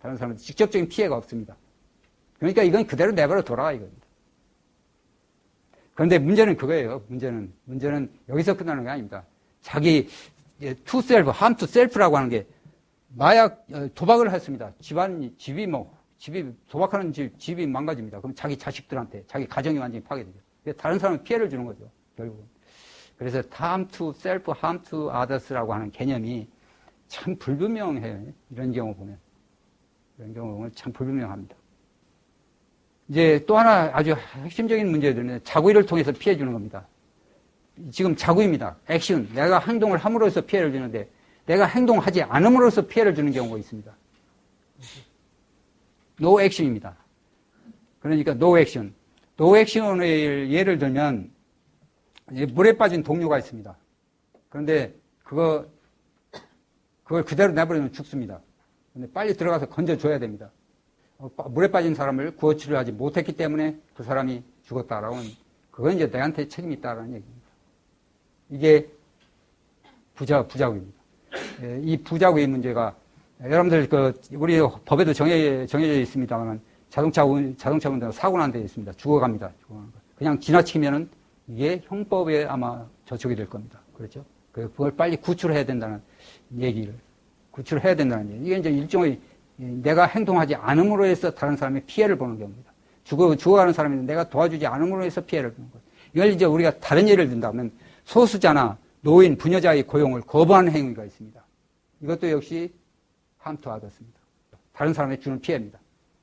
다른 사람한테 직접적인 피해가 없습니다. 그러니까 이건 그대로 내버려 둬라 이겁니다. 그런데 문제는 그거예요. 문제는 여기서 끝나는 게 아닙니다. 자기 to self, harm to self라고 하는 게 마약, 도박을 했습니다. 집이 도박하는 집이 망가집니다. 그럼 자기 자식들한테, 자기 가정이 완전히 파괴되죠. 다른 사람은 피해를 주는 거죠. 결국은. 그래서 harm to self, harm to others라고 하는 개념이 참 불분명해요. 이런 경우 보면 참 불분명합니다. 이제 또 하나 아주 핵심적인 문제들은 자구의를 통해서 피해 주는 겁니다. 지금 자구입니다. 액션. 내가 행동을 함으로써 피해를 주는데 내가 행동하지 않음으로써 피해를 주는 경우가 있습니다. No action입니다. 그러니까 no action. No action을 예를 들면 물에 빠진 동료가 있습니다. 그런데 그걸 그대로 내버리면 죽습니다. 근데 빨리 들어가서 건져줘야 됩니다. 물에 빠진 사람을 구호치를 하지 못했기 때문에 그 사람이 죽었다라고 하면 그건 이제 내한테 책임이 있다라는 얘기입니다. 이게 부자구입니다. 이 부자구의 문제가 여러분들 우리 법에도 정해져 있습니다만 자동차 운전 사고 난 데 있습니다. 죽어갑니다. 그냥 지나치면은 이게 형법에 아마 저촉이 될 겁니다. 그렇죠? 그걸 빨리 구출해야 된다는 얘기. 이게 이제 일종의 내가 행동하지 않음으로 해서 다른 사람이 피해를 보는 경우입니다. 죽어가는 사람인데 내가 도와주지 않음으로 해서 피해를 보는 거예요. 이걸 이제 우리가 다른 예를 든다면 소수자나 노인, 부녀자의 고용을 거부하는 행위가 있습니다. 이것도 역시 harm to others입니다. 다른 사람에게 주는 피해입니다.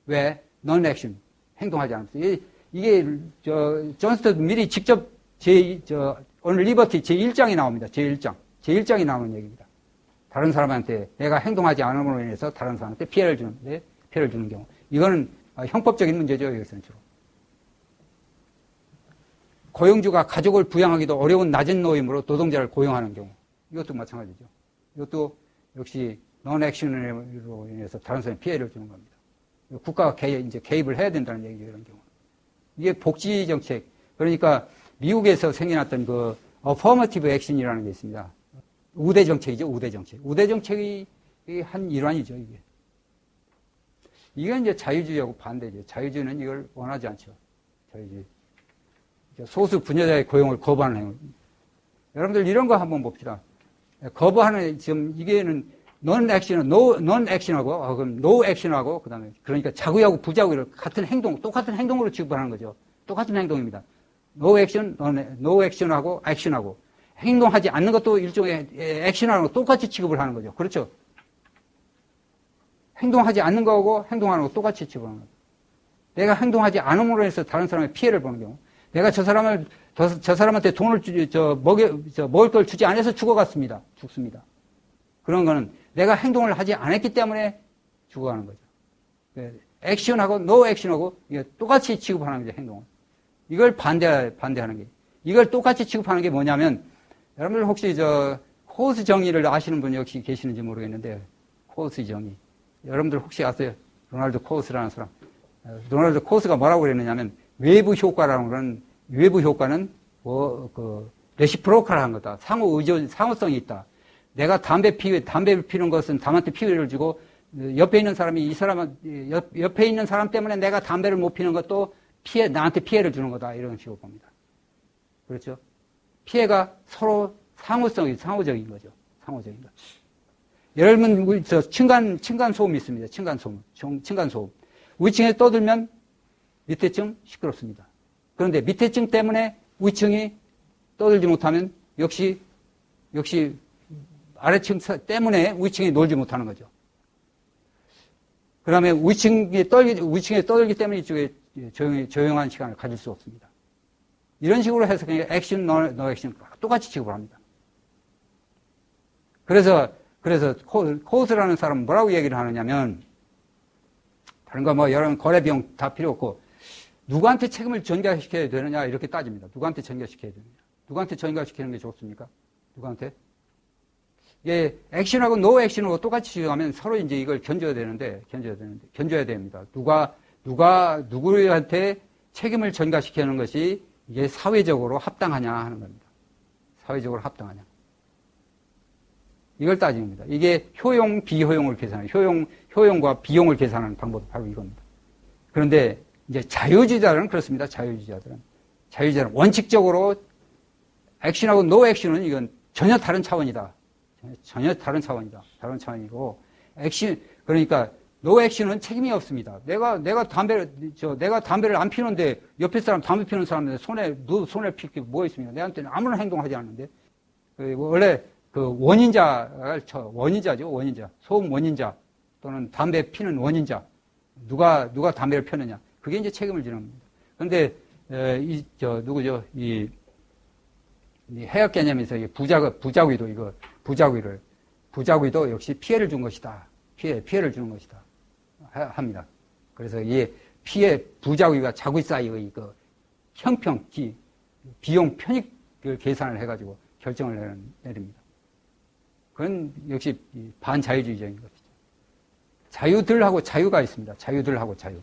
왜? non-action. 행동하지 않으면서. 이게 존 스튜어트 밀이 직접 오늘 리버티 제1장이 나옵니다. 제1장이 나오는 얘기입니다. 다른 사람한테 내가 행동하지 않음으로 인해서 다른 사람한테 피해를 주는 경우. 이거는 형법적인 문제죠, 여기서는 주로. 고용주가 가족을 부양하기도 어려운 낮은 노임으로 노동자를 고용하는 경우. 이것도 마찬가지죠. 이것도 역시 non-action으로 인해서 다른 사람에 피해를 주는 겁니다. 국가가 이제 개입을 해야 된다는 얘기죠, 이런 경우. 이게 복지 정책. 그러니까 미국에서 생겨났던 affirmative action이라는 게 있습니다. 우대 정책이죠, 우대 정책. 우대 정책이 한 일환이죠, 이게. 이게 이제 자유주의하고 반대죠. 자유주의는 이걸 원하지 않죠. 자유주의. 소수 분야자의 고용을 거부하는 행위. 여러분들 이런 거 한번 봅시다. 거부하는, 지금 이게는 non-action하고, 그럼 no-action하고, 그러니까 자구하고 부자구를 똑같은 행동으로 취급하는 거죠. 똑같은 행동입니다. no action, no action하고 action하고 행동하지 않는 것도 일종의 액션하고 똑같이 취급을 하는 거죠. 그렇죠? 행동하지 않는 거하고 행동하는 거 똑같이 취급하는 거죠. 내가 행동하지 않음으로 해서 다른 사람의 피해를 보는 경우, 내가 저 사람한테 돈을 먹을 걸 주지 않아서 죽습니다. 그런 거는 내가 행동을 하지 않았기 때문에 죽어가는 거죠. 액션하고 노 액션하고 똑같이 취급하는 거죠, 행동을. 이걸 반대하는 게. 이걸 똑같이 취급하는 게 뭐냐면, 여러분들 혹시 코스 정의를 아시는 분이 혹시 계시는지 모르겠는데, 코스 정의. 여러분들 혹시 아세요? 로널드 코스라는 사람. 로널드 코스가 뭐라고 그랬느냐면, 외부 효과라는 건, 외부 효과는 레시프로칼한 거다. 상호성이 있다. 내가 담배를 피우는 것은 남한테 피해를 주고, 옆에 있는 옆에 있는 사람 때문에 내가 담배를 못 피우는 것도 나한테 피해를 주는 거다. 이런 식으로 봅니다. 그렇죠? 피해가 서로 상호적인 거죠. 상호적인 거. 여러분, 층간소음이 있습니다. 층간소음. 위층에 떠들면 밑에층 시끄럽습니다. 그런데 밑에층 때문에 위층이 떠들지 못하면 역시 아래층 때문에 위층이 놀지 못하는 거죠. 그러면 위층에 떠들기 때문에 이쪽에 조용한 시간을 가질 수 없습니다. 이런 식으로 해서 그냥 액션, 노 액션 똑같이 취급을 합니다. 그래서 코스라는 사람은 뭐라고 얘기를 하느냐면, 다른 거 여러분 거래 비용 다 필요 없고, 누구한테 책임을 전가시켜야 되느냐 이렇게 따집니다. 누구한테 전가시켜야 되느냐. 누구한테 전가시키는 게 좋습니까? 누구한테? 예, 액션하고 노 액션하고 똑같이 취급하면 서로 이제 이걸 견뎌야 됩니다. 누구한테 책임을 전가시키는 것이 이게 사회적으로 합당하냐 하는 겁니다. 사회적으로 합당하냐. 이걸 따집니다. 이게 효용, 비효용을 계산하는, 효용과 비용을 계산하는 방법이 바로 이겁니다. 그런데 이제 자유주의자들은 그렇습니다. 자유주의자들은 원칙적으로 액션하고 노 액션은 이건 전혀 다른 차원이다. 다른 차원이고, 그러니까, 노 액션은 책임이 없습니다. 내가 담배를 안 피우는데, 옆에 사람 담배 피우는 사람한테 손에 필 게 뭐 있습니까? 내한테는 아무런 행동하지 않는데. 원래 원인자죠. 소음 원인자. 또는 담배 피는 원인자. 누가 담배를 폈느냐. 그게 이제 책임을 지는 겁니다. 그런데, 이 해역 개념에서 부작위도 역시 피해를 준 것이다. 피해를 주는 것이다. 합니다. 그래서 이 부작위가 자구사이의 비용 편익을 계산을 해가지고 결정을 내립니다. 그건 역시 반자유주의적인 것이죠. 자유들하고 자유가 있습니다. 자유들하고 자유.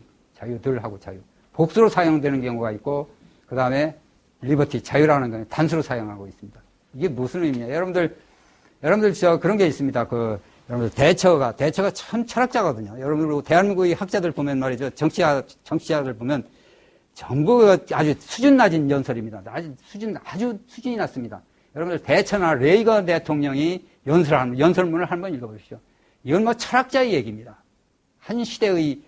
복수로 사용되는 경우가 있고, 그 다음에 리버티, 자유라는 건 단수로 사용하고 있습니다. 이게 무슨 의미냐? 여러분들 그런 게 있습니다. 여러분들 대처가 참 철학자거든요. 여러분들 대한민국의 학자들 보면 말이죠. 정치자들 보면 전부 아주 수준 낮은 연설입니다. 아주 수준이 낮습니다. 여러분들 대처나 레이건 대통령이 연설문을 한번 읽어보십시오. 이건 철학자의 얘기입니다. 한 시대의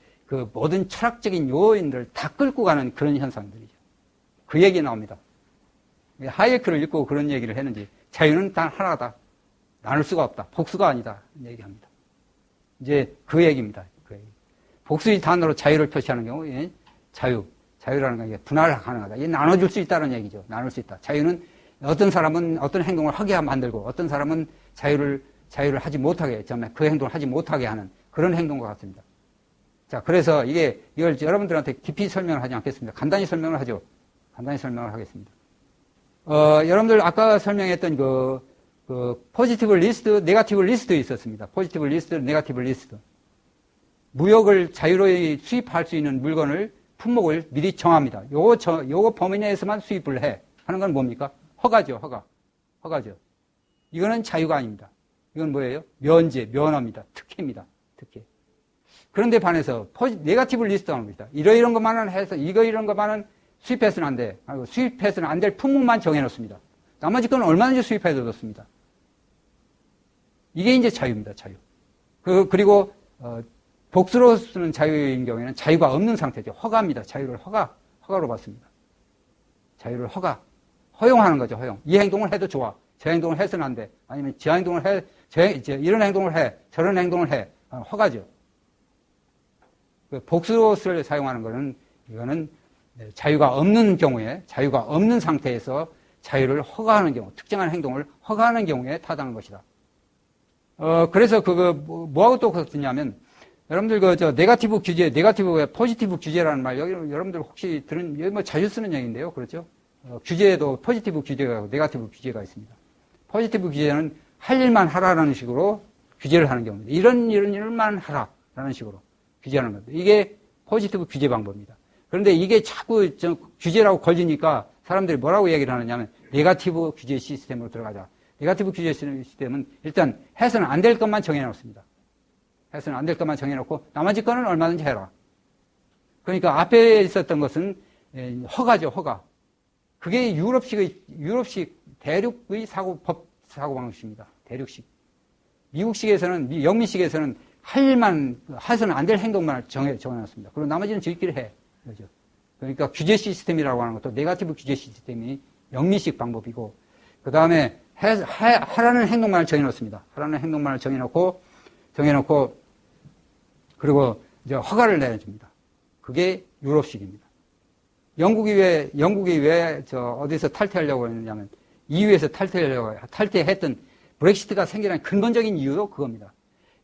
모든 철학적인 요인들을 다 끌고 가는 그런 현상들이죠. 그 얘기 나옵니다. 하이에크를 읽고 그런 얘기를 했는지, 자유는 단 하나다. 나눌 수가 없다. 복수가 아니다. 얘기합니다. 이제 그 얘기입니다. 복수의 단어로 자유를 표시하는 경우, 자유라는 건 분할 가능하다. 이게 나눠줄 수 있다는 얘기죠. 나눌 수 있다. 자유는 어떤 사람은 어떤 행동을 하게 만들고, 어떤 사람은 자유를 하지 못하게, 그 행동을 하지 못하게 하는 그런 행동과 같습니다. 자, 그래서 이걸 여러분들한테 깊이 설명을 하지 않겠습니다. 간단히 설명을 하겠습니다. 여러분들 아까 설명했던 포지티브 리스트, 네거티브 리스트 있었습니다. 포지티브 리스트, 네거티브 리스트. 무역을 자유로이 수입할 수 있는 물건을, 품목을 미리 정합니다. 요거 범위 내에서만 수입을 해. 하는 건 뭡니까? 허가죠. 이거는 자유가 아닙니다. 이건 뭐예요? 면허입니다. 특혜입니다. 특혜. 그런데 반해서 네거티브 리스트 하는 겁니다. 이런 것만은 해서 이런 것만은 수입해서는 안 돼. 수입해서는 안 될 품목만 정해놓습니다. 나머지 건 얼마든지 수입해도 좋습니다. 이게 이제 자유입니다. 자유. 그리고 복수로 쓰는 자유인 경우에는 자유가 없는 상태죠. 허가입니다. 자유를 허가로 받습니다. 자유를 허용하는 거죠, 허용. 이 행동을 해도 좋아. 저 행동을 해서는 안 돼. 아니면 저 행동을 해, 이런 행동을 해, 저런 행동을 해. 허가죠. 복수를 사용하는 거는, 이거는 자유가 없는 경우에, 자유가 없는 상태에서 자유를 허가하는 경우, 특정한 행동을 허가하는 경우에 타당한 것이다. 그래서 뭐하고 또 그렇느냐면, 여러분들 네거티브 규제, 포지티브 규제라는 말, 여러분들 혹시 여기 뭐 자주 쓰는 얘기인데요. 그렇죠? 규제에도 포지티브 규제가 있고, 네거티브 규제가 있습니다. 포지티브 규제는 할 일만 하라라는 식으로 규제를 하는 경우입니다. 이런 일만 하라라는 식으로 규제하는 겁니다. 이게 포지티브 규제 방법입니다. 그런데 이게 자꾸 규제라고 걸리니까 사람들이 뭐라고 얘기를 하느냐면 네거티브 규제 시스템으로 들어가자. 네거티브 규제 시스템은 일단 해서는 안 될 것만 정해놓습니다. 해서는 안 될 것만 정해놓고 나머지 거는 얼마든지 해라. 그러니까 앞에 있었던 것은 허가죠, 허가. 그게 유럽식 대륙의 법 사고 방식입니다. 대륙식. 미국식에서는, 영미식에서는 할 일만, 해서는 안 될 행동만 정해놨습니다. 그리고 나머지는 지들끼리 해. 그렇죠. 그러니까 규제 시스템이라고 하는 것도 네거티브 규제 시스템이 영미식 방법이고, 그 다음에 하라는 행동만을 정해놓습니다. 하라는 행동만을 정해놓고, 그리고 이제 허가를 내줍니다. 그게 유럽식입니다. 영국이 왜 어디서 탈퇴하려고 했냐면, EU에서 탈퇴했던 브렉시트가 생기는 근본적인 이유도 그겁니다.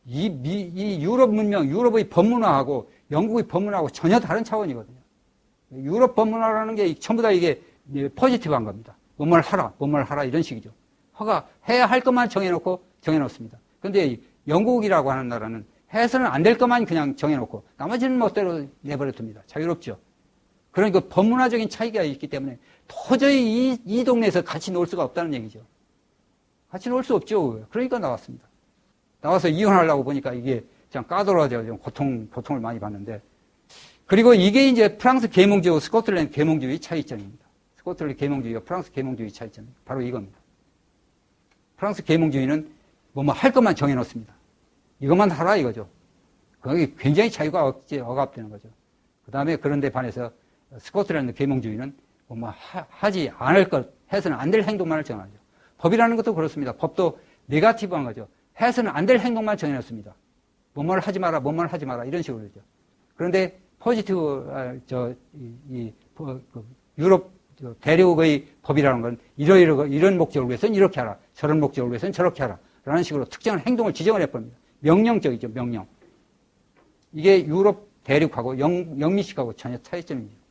이 유럽 문명, 유럽의 법문화하고 영국의 법문화하고 전혀 다른 차원이거든요. 유럽 법문화라는 게 전부 다 이게 포지티브한 겁니다. 뭐뭘 하라, 이런 식이죠. 해야 할 것만 정해놓습니다. 그런데 영국이라고 하는 나라는 해서는 안 될 것만 그냥 정해놓고 나머지는 멋대로 내버려 둡니다. 자유롭죠. 그러니까 법문화적인 차이가 있기 때문에 도저히 이 동네에서 같이 놀 수가 없다는 얘기죠. 같이 놀 수 없죠. 그러니까 나왔습니다. 나와서 이혼하려고 보니까 이게 참 까다로워져 고통을 많이 받는데. 그리고 이게 이제 프랑스 계몽주의와 스코틀랜드 계몽주의 차이점입니다. 스코틀랜드 계몽주의와 프랑스 계몽주의 차이점. 바로 이겁니다. 프랑스 계몽주의는 뭐 할 것만 정해놓습니다. 이것만 하라 이거죠. 그게 굉장히 자유가 억압되는 거죠. 그 다음에 그런데 반해서 스코틀랜드 계몽주의는 하지 않을 것, 해서는 안 될 행동만을 정하죠. 법이라는 것도 그렇습니다. 법도 네거티브한 거죠. 해서는 안 될 행동만 정해놨습니다. 뭐뭘 하지 마라, 이런 식으로 그러죠. 그런데 포지티브, 유럽 대륙의 법이라는 건 이런 목적을 위해서는 이렇게 하라. 저런 목적을 위해서는 저렇게 하라. 라는 식으로 특정한 행동을 지정을 해버립니다. 명령적이죠, 명령. 이게 유럽 대륙하고 영미식하고 전혀 차이점이죠.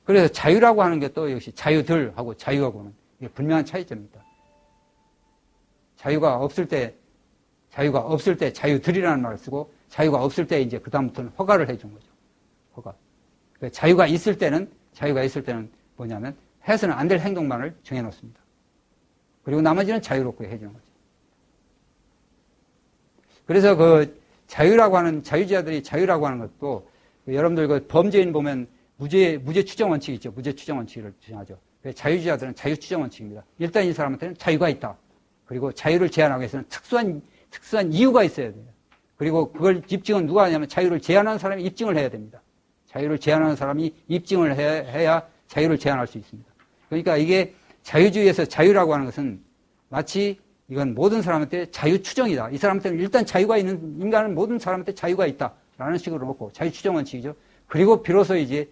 그래서 자유라고 하는 게 또 역시 자유들하고 자유하고는 분명한 차이점입니다. 자유가 없을 때 자유들이라는 말을 쓰고 자유가 없을 때 이제 그다음부터는 허가를 해준 거죠. 허가. 자유가 있을 때는 뭐냐면 해서는 안 될 행동만을 정해놓습니다. 그리고 나머지는 자유롭게 해주는 거죠. 그래서 자유주의자들이 자유라고 하는 것도 여러분들 범죄인 보면 무죄 추정 원칙이 있죠. 무죄 추정 원칙을 주장하죠. 자유주의자들은 자유 추정 원칙입니다. 일단 이 사람한테는 자유가 있다. 그리고 자유를 제한하기 위해서는 특수한 이유가 있어야 돼요. 그리고 그걸 입증은 누가 하냐면 자유를 제한하는 사람이 입증을 해야 됩니다. 자유를 제한하는 사람이 입증을 해야 자유를 제한할 수 있습니다. 그러니까 이게 자유주의에서 자유라고 하는 것은 마치 이건 모든 사람한테 자유 추정이다. 이 사람한테는 일단 자유가 있는 인간은 모든 사람한테 자유가 있다라는 식으로 놓고 자유 추정 원칙이죠. 그리고 비로소 이제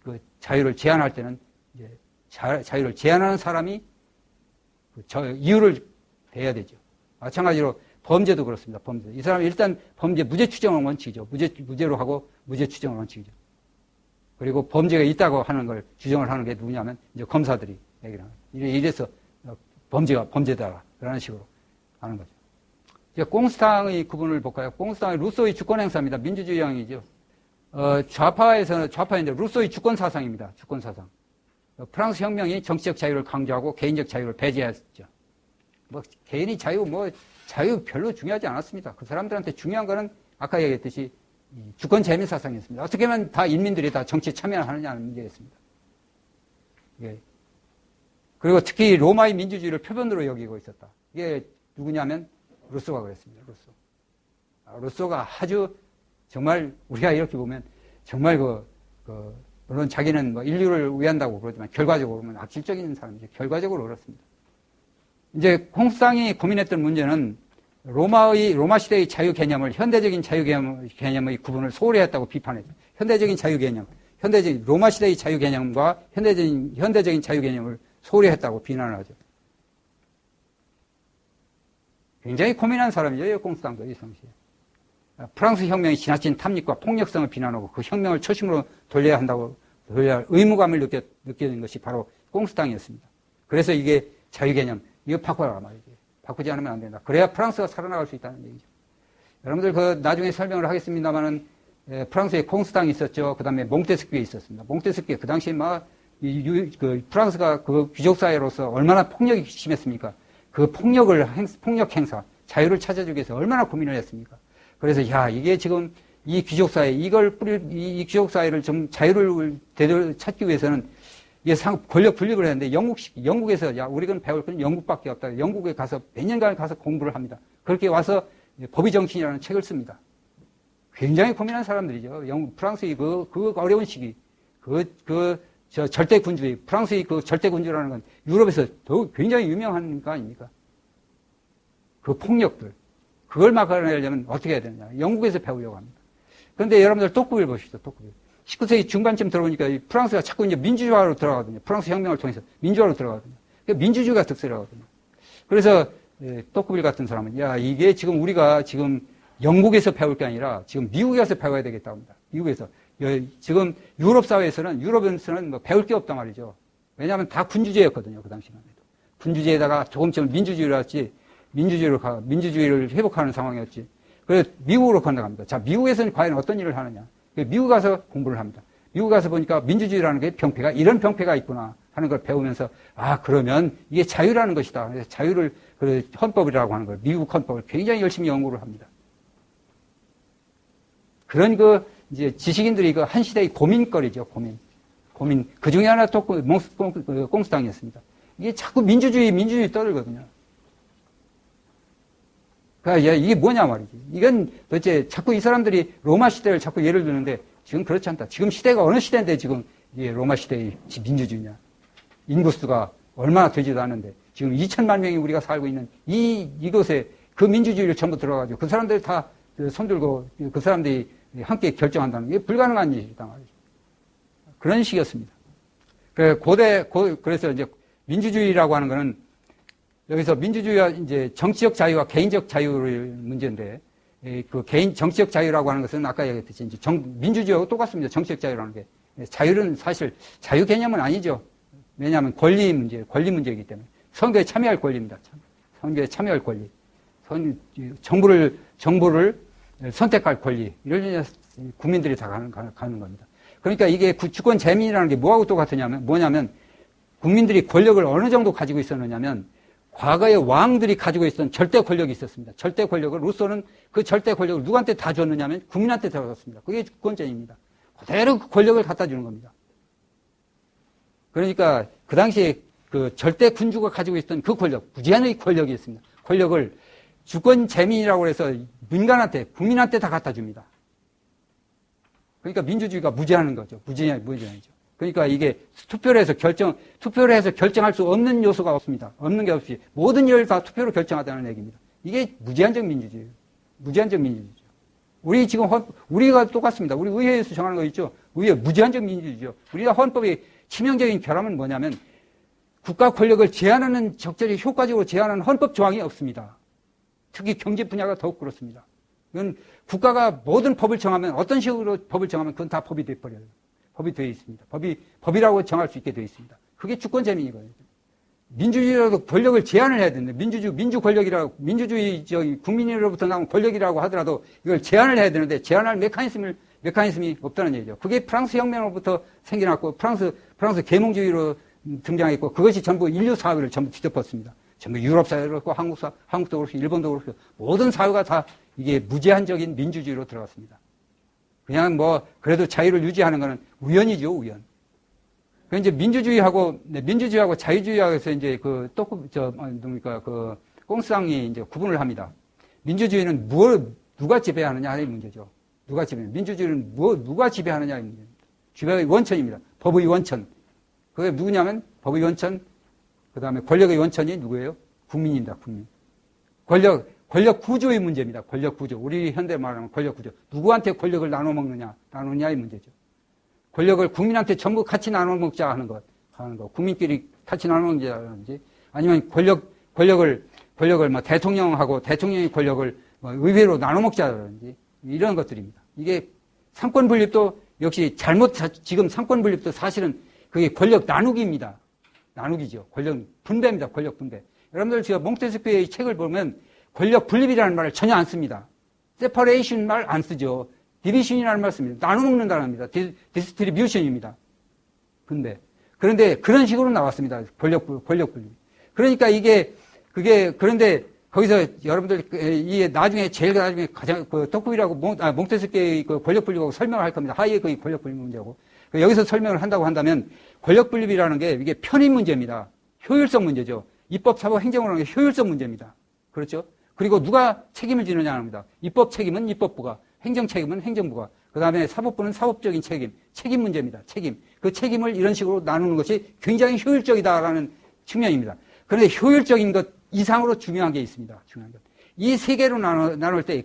그 자유를 제한할 때는 이제 자유를 제한하는 사람이 이유를 대야 되죠. 마찬가지로 범죄도 그렇습니다. 범죄. 이 사람이 일단 무죄 추정은 원칙이죠. 무죄로 하고 무죄 추정은 원칙이죠. 그리고 범죄가 있다고 하는 걸 규정을 하는 게 누구냐면 이제 검사들이 얘기를 하는 거예요. 이래서 범죄가 범죄다. 라는 식으로 하는 거죠. 이제 꽁스탕의 구분을 볼까요? 꽁스탕의 루소의 주권 행사입니다. 민주주의형이죠. 좌파인데 루소의 주권 사상입니다. 주권 사상. 프랑스 혁명이 정치적 자유를 강조하고 개인적 자유를 배제했죠. 개인의 자유 별로 중요하지 않았습니다. 그 사람들한테 중요한 거는 아까 얘기했듯이 주권 재민 사상이었습니다. 어떻게 하면 다 인민들이 다 정치에 참여하느냐는 문제였습니다. 예. 그리고 특히 로마의 민주주의를 표본으로 여기고 있었다. 이게 누구냐면 루소가 그랬습니다. 루소가 아주 정말 우리가 이렇게 보면 정말 물론 자기는 뭐 인류를 위한다고 그러지만 결과적으로 보면 악질적인 사람이죠. 결과적으로 그렇습니다. 이제 공수당이 고민했던 문제는 로마 시대의 자유 개념을 현대적인 자유 개념의 구분을 소홀히 했다고 비판했죠. 현대적인 자유 개념, 로마 시대의 자유 개념과 현대적인 자유 개념을 소홀히 했다고 비난을 하죠. 굉장히 고민한 사람이죠, 공수당도 이 당시에. 프랑스 혁명이 지나친 탐닉과 폭력성을 비난하고 그 혁명을 초심으로 돌려야 할 의무감을 느끼는 것이 바로 공수당이었습니다. 그래서 이게 자유 개념, 이거 바꿔라 말이지. 바꾸지 않으면 안 된다. 그래야 프랑스가 살아나갈 수 있다는 얘기죠. 여러분들 그 나중에 설명을 하겠습니다만은 프랑스에 공수당이 있었죠. 그 다음에 몽테스키에 있었습니다. 몽테스키에 그 당시에 프랑스가 그 귀족 사회로서 얼마나 폭력이 심했습니까? 그 폭력 행사, 자유를 찾아주기 위해서 얼마나 고민을 했습니까? 그래서 이게 지금 이 귀족 사회, 이 귀족 사회를 좀 자유를 찾기 위해서는 이게 권력 분립을 했는데 영국에서 우리가 배울 건 영국밖에 없다. 영국에 가서 몇 년간 가서 공부를 합니다. 그렇게 와서 법의 정신이라는 책을 씁니다. 굉장히 고민한 사람들이죠. 프랑스의 그 어려운 시기, 절대군주의, 프랑스의 그 절대군주라는 건 유럽에서 굉장히 유명한 거 아닙니까? 그 폭력들. 그걸 막아내려면 어떻게 해야 되느냐. 영국에서 배우려고 합니다. 그런데 여러분들 똑구비를 보시죠, 똑구비. 19세기 중반쯤 들어오니까 프랑스가 자꾸 이제 민주주의로 들어가거든요. 프랑스 혁명을 통해서 민주화로 들어가거든요. 민주주의가 득세라거든요. 그래서 똑구빌 같은 사람은 이게 지금 우리가 지금 영국에서 배울 게 아니라 지금 미국에 가서 배워야 되겠다고 합니다. 미국에서. 지금 유럽 사회에서는 뭐 배울 게 없단 말이죠. 왜냐하면 다 군주제였거든요. 그 당시만 해도. 군주제에다가 조금쯤 민주주의를 했지, 민주주의를 회복하는 상황이었지. 그래서 미국으로 건너갑니다. 자, 미국에서는 과연 어떤 일을 하느냐. 미국 가서 공부를 합니다. 미국 가서 보니까 민주주의라는 게 이런 병폐가 있구나 하는 걸 배우면서, 그러면 이게 자유라는 것이다. 그래서 자유를, 헌법이라고 하는 걸, 미국 헌법을 굉장히 열심히 연구를 합니다. 그런 이제 지식인들이 한 시대의 고민거리죠, 고민. 그 중에 하나 또 공수당이었습니다. 이게 자꾸 민주주의 떠들거든요. 그러니까 이게 뭐냐 말이지. 이건 도대체 자꾸 이 사람들이 로마 시대를 자꾸 예를 드는데 지금 그렇지 않다. 지금 시대가 어느 시대인데 지금 이게 로마 시대의 민주주의냐. 인구수가 얼마나 되지도 않는데 지금 2천만 명이 우리가 살고 있는 이곳에 그 민주주의를 전부 들어가지고 그 사람들 다 손들고 그 사람들이 함께 결정한다는 게 불가능한 일이다 말이죠. 그런 식이었습니다. 그래서 이제 민주주의라고 하는 거는 여기서 민주주의와 이제 정치적 자유와 개인적 자유의 문제인데, 정치적 자유라고 하는 것은 아까 얘기했듯이 이제 민주주의하고 똑같습니다. 정치적 자유라는 게. 자유는 사실 자유 개념은 아니죠. 왜냐하면 권리 문제이기 때문에. 선거에 참여할 권리입니다. 선거에 참여할 권리. 정부를 선택할 권리. 이런 국민들이 다 가는 겁니다. 그러니까 이게 주권 재민이라는 게 뭐하고 뭐냐면 국민들이 권력을 어느 정도 가지고 있었느냐면 과거에 왕들이 가지고 있었던 절대 권력이 있었습니다. 절대 권력을 루소는 그 절대 권력을 누구한테 다 줬느냐면 국민한테 들어갔습니다. 그게 주권쟁입니다. 그대로 그 권력을 갖다 주는 겁니다. 그러니까 그 당시에 그 절대 군주가 가지고 있었던 그 권력, 무제한의 권력이 있습니다. 권력을 주권 재민이라고 해서 민간한테, 국민한테 다 갖다 줍니다. 그러니까 민주주의가 무제한인 거죠. 무제한이죠. 그러니까 이게 투표를 해서 결정할 수 없는 요소가 없습니다. 없는 게 없이 모든 일을 다 투표로 결정하다는 얘기입니다. 이게 무제한적 민주주의예요. 무제한적 민주주의죠. 우리가 똑같습니다. 우리 의회에서 정하는 거 있죠. 의회 무제한적 민주주의죠. 우리가 헌법의 치명적인 결함은 뭐냐면 국가 권력을 제한하는 적절히 효과적으로 제한하는 헌법 조항이 없습니다. 특히 경제 분야가 더욱 그렇습니다. 이건 국가가 모든 법을 정하면 어떤 식으로 법을 정하면 그건 다 법이 돼버려요. 법이 되어 있습니다. 법이라고 정할 수 있게 되어 있습니다. 그게 주권 재민이거든요. 민주주의라도 권력을 제한을 해야 되는데, 민주 권력이라고, 민주주의, 국민으로부터 나온 권력이라고 하더라도 이걸 제한을 해야 되는데, 제한할 메커니즘이 없다는 얘기죠. 그게 프랑스 혁명으로부터 생겨났고, 프랑스 계몽주의로 등장했고, 그것이 전부 인류 사회를 전부 뒤덮었습니다. 전부 유럽 사회도 그렇고, 한국도 그렇고, 일본도 그렇고, 모든 사회가 다 이게 무제한적인 민주주의로 들어갔습니다. 그냥 그래도 자유를 유지하는 거는 우연이죠, 우연. 그 이제 민주주의하고 자유주의하고서 이제 공수당이 이제 구분을 합니다. 민주주의는 누가 지배하느냐 하는 문제죠. 민주주의는 누가 지배하느냐의 문제입니다. 지배의 원천입니다. 법의 원천. 그게 누구냐면 법의 원천, 그 다음에 권력의 원천이 누구예요? 국민입니다. 국민. 권력 구조의 문제입니다. 권력 구조. 우리 현대 말하면 권력 구조. 누구한테 권력을 나누느냐의 문제죠. 권력을 국민한테 전부 같이 나눠 먹자 하는 것. 국민끼리 같이 나눠 먹자든지 아니면 권력을 뭐 대통령하고 대통령의 권력을 뭐 의회로 나눠 먹자든지 이런 것들입니다. 이게 상권 분립도 역시 지금 상권 분립도 사실은 그게 권력 나누기입니다. 나누기죠. 권력 분배입니다. 권력 분배. 여러분들 제가 몽테스키의 책을 보면 권력 분립이라는 말을 전혀 안 씁니다. 세퍼레이션 말 안 쓰죠. 디비션이라는 말 씁니다. 나눠 먹는다는 겁니다. 디스트리뷰션입니다. 분배. 그런데 그런 식으로 나왔습니다. 권력 분립. 그러니까 그런데 거기서 여러분들 이게 나중에 가장 토크빌하고 몽테스키의 권력 분립하고 설명을 할 겁니다. 하이에크의 권력 분립 문제고. 여기서 설명을 한다고 한다면 권력 분립이라는 게 이게 편의 문제입니다. 효율성 문제죠. 입법, 사법, 행정을 하는 게 효율성 문제입니다. 그렇죠? 그리고 누가 책임을 지느냐 합니다. 입법 책임은 입법부가, 행정 책임은 행정부가, 그 다음에 사법부는 사법적인 책임 문제입니다. 책임. 그 책임을 이런 식으로 나누는 것이 굉장히 효율적이다라는 측면입니다. 그런데 효율적인 것 이상으로 중요한 게 있습니다. 중요한 것. 이 세 개로 나눌 때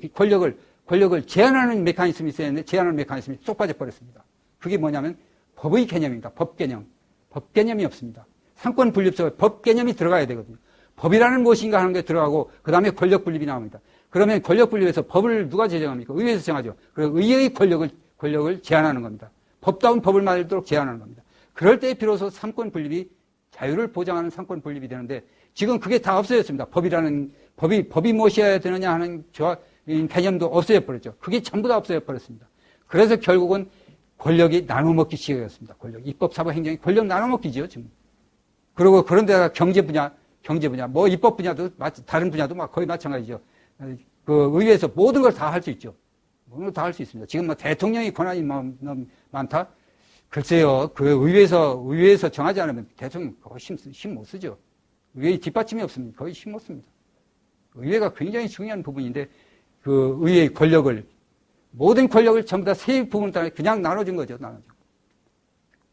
권력을 제한하는 메커니즘이 있었는데 제한하는 메커니즘이 쏙 빠져버렸습니다. 그게 뭐냐면 법의 개념입니다. 법 개념. 법 개념이 없습니다. 상권 분립 속에 법 개념이 들어가야 되거든요. 법이라는 무엇인가 하는 게 들어가고 그 다음에 권력 분립이 나옵니다. 그러면 권력 분립에서 법을 누가 제정합니까? 의회에서 정하죠. 그리고 의회의 권력을 제한하는 겁니다. 법다운 법을 만들도록 제한하는 겁니다. 그럴 때 비로소 상권 분립이 자유를 보장하는 상권 분립이 되는데 지금 그게 다 없어졌습니다. 법이 무엇이어야 되느냐 하는 개념도 없어져 버렸죠. 그게 전부 다 없어져 버렸습니다. 그래서 결국은 권력이 나눠먹기 시작했습니다. 입법, 사법, 행정이 권력 나눠먹기죠, 지금. 그리고 그런데다가 경제 분야, 뭐 입법 분야도 다른 분야도 거의 마찬가지죠. 그 의회에서 모든 걸 다 할 수 있죠. 모든 걸 다 할 수 있습니다. 지금 뭐 대통령이 권한이 너무 많다? 글쎄요, 그 의회에서 정하지 않으면 대통령 거의 힘 못 쓰죠. 의회의 뒷받침이 없습니다. 거의 힘 못 씁니다. 의회가 굉장히 중요한 부분인데 그 의회의 모든 권력을 전부 다 세 부분 따라 그냥 나눠준 거죠.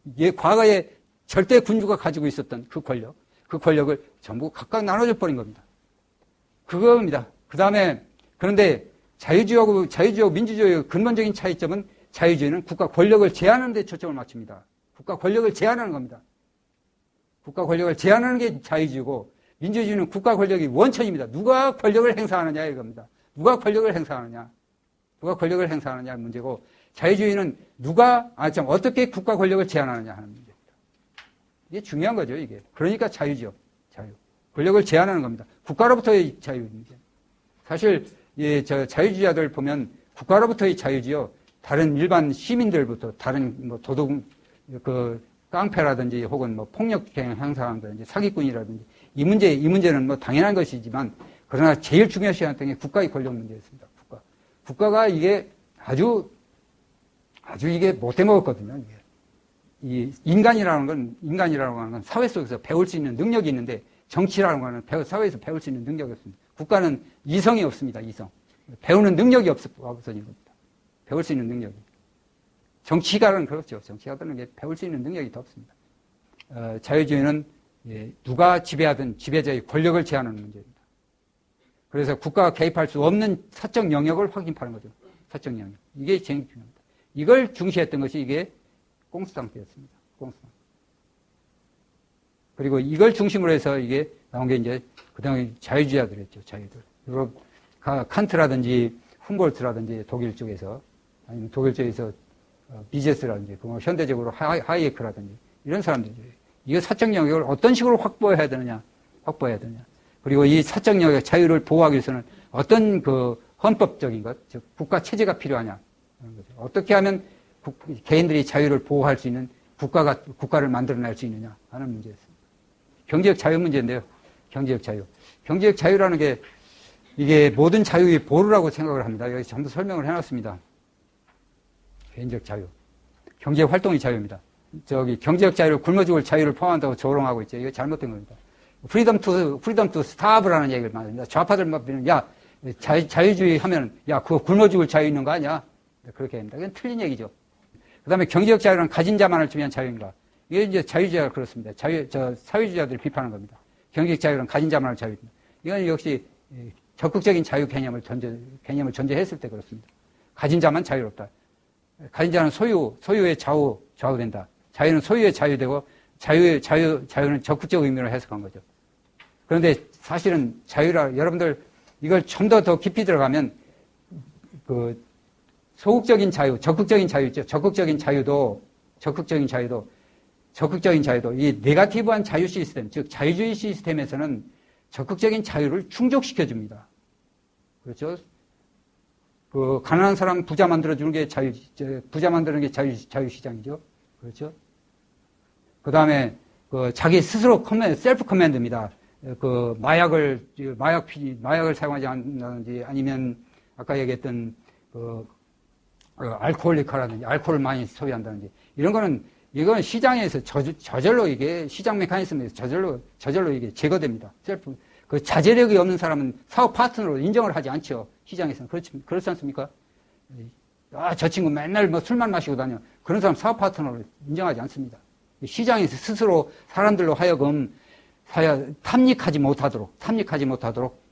이게 과거에 절대 군주가 가지고 있었던 그 권력을 전부 각각 나눠줘 버린 겁니다. 그겁니다. 그런데 자유주의하고 민주주의의 근본적인 차이점은 자유주의는 국가 권력을 제한하는 데 초점을 맞춥니다. 국가 권력을 제한하는 겁니다. 국가 권력을 제한하는 게 자유주의고 민주주의는 국가 권력이 원천입니다. 누가 권력을 행사하느냐 이겁니다. 누가 권력을 행사하느냐 문제고 자유주의는 어떻게 국가 권력을 제한하느냐 하는 문제입니다. 이게 중요한 거죠, 이게. 그러니까 자유죠. 자유. 권력을 제한하는 겁니다. 국가로부터의 자유입니다. 사실 자유주의자들 보면 국가로부터의 자유지요. 다른 일반 시민들부터 다른 뭐 깡패라든지 혹은 뭐 폭력 행사한다든지 사기꾼이라든지 이 문제는 뭐 당연한 것이지만 그러나 제일 중요시하는 게 국가의 권력 문제였습니다. 국가가 이게 아주 이게 못돼 먹었거든요. 이게. 이 인간이라는 건 사회 속에서 배울 수 있는 능력이 있는데 정치라는 거는 사회에서 배울 수 있는 능력이 없습니다. 국가는 이성이 없습니다. 이성. 배우는 능력이 없어진 겁니다. 배울 수 있는 능력이. 정치가는 그렇죠. 정치가들은 배울 수 있는 능력이 더 없습니다. 자유주의는 누가 지배하든 지배자의 권력을 제한하는 문제입니다. 그래서 국가가 개입할 수 없는 사적 영역을 확인하는 거죠. 사적 영역. 이게 제일 중요합니다. 이걸 중시했던 것이 이게 공수당 때였습니다. 공수당. 그리고 이걸 중심으로 해서 이게 나온 게 이제 그다음에 자유주의자들이었죠. 자유들. 유럽 칸트라든지 훔볼트라든지 독일 쪽에서 아니면 독일 쪽에서 비제스라든지 현대적으로 하이에크라든지 이런 사람들이죠. 이거 사적 영역을 어떤 식으로 확보해야 되느냐. 그리고 이 사적 영역의 자유를 보호하기 위해서는 어떤 그 헌법적인 것, 즉 국가 체제가 필요하냐. 어떻게 하면 개인들이 자유를 보호할 수 있는 국가를 만들어낼 수 있느냐 하는 문제였습니다. 경제적 자유 문제인데요. 경제적 자유. 경제적 자유라는 게 이게 모든 자유의 보루라고 생각을 합니다. 여기 전부 설명을 해놨습니다. 개인적 자유. 경제 활동의 자유입니다. 경제적 자유를 굶어 죽을 자유를 포함한다고 조롱하고 있죠. 이거 잘못된 겁니다. 프리덤 투 스타브라는 얘기를 말합니다. 좌파들 막, 야, 자유주의 하면, 야, 그거 굶어 죽을 자유 있는 거 아니야? 그렇게 합니다. 그건 틀린 얘기죠. 그 다음에 경제적 자유는 가진 자만을 위한 자유인가. 이게 이제 자유주의가 그렇습니다. 사회주의자들이 비판하는 겁니다. 경제적 자유는 가진 자만을 자유입니다. 이건 역시 적극적인 자유 개념을 전제했을 때 그렇습니다. 가진 자만 자유롭다. 가진 자는 소유의 좌우된다. 자유는 소유의 자유되고, 자유는 적극적 의미로 해석한 거죠. 그런데 사실은 여러분들 이걸 좀 더 깊이 들어가면, 소극적인 자유, 적극적인 자유 있죠. 적극적인 자유도, 이 네거티브한 자유 시스템, 즉, 자유주의 시스템에서는 적극적인 자유를 충족시켜줍니다. 그렇죠? 가난한 사람 부자 만들어주는 게 부자 만드는 게 자유시장이죠. 그렇죠? 그 다음에, 자기 스스로 셀프 커맨드입니다. 마약을 사용하지 않는다든지 아니면 아까 얘기했던, 알코올리카라든지 알코올을 많이 소비한다든지 이건 시장에서 저절로 이게 시장 메커니즘에서 저절로 이게 제거됩니다. 자제력이 없는 사람은 사업 파트너로 인정을 하지 않죠. 시장에서는. 그렇지 않습니까? 저 친구 맨날 술만 마시고 다녀. 그런 사람 사업 파트너로 인정하지 않습니다. 시장에서 스스로 사람들로 하여금 탐닉하지 못하도록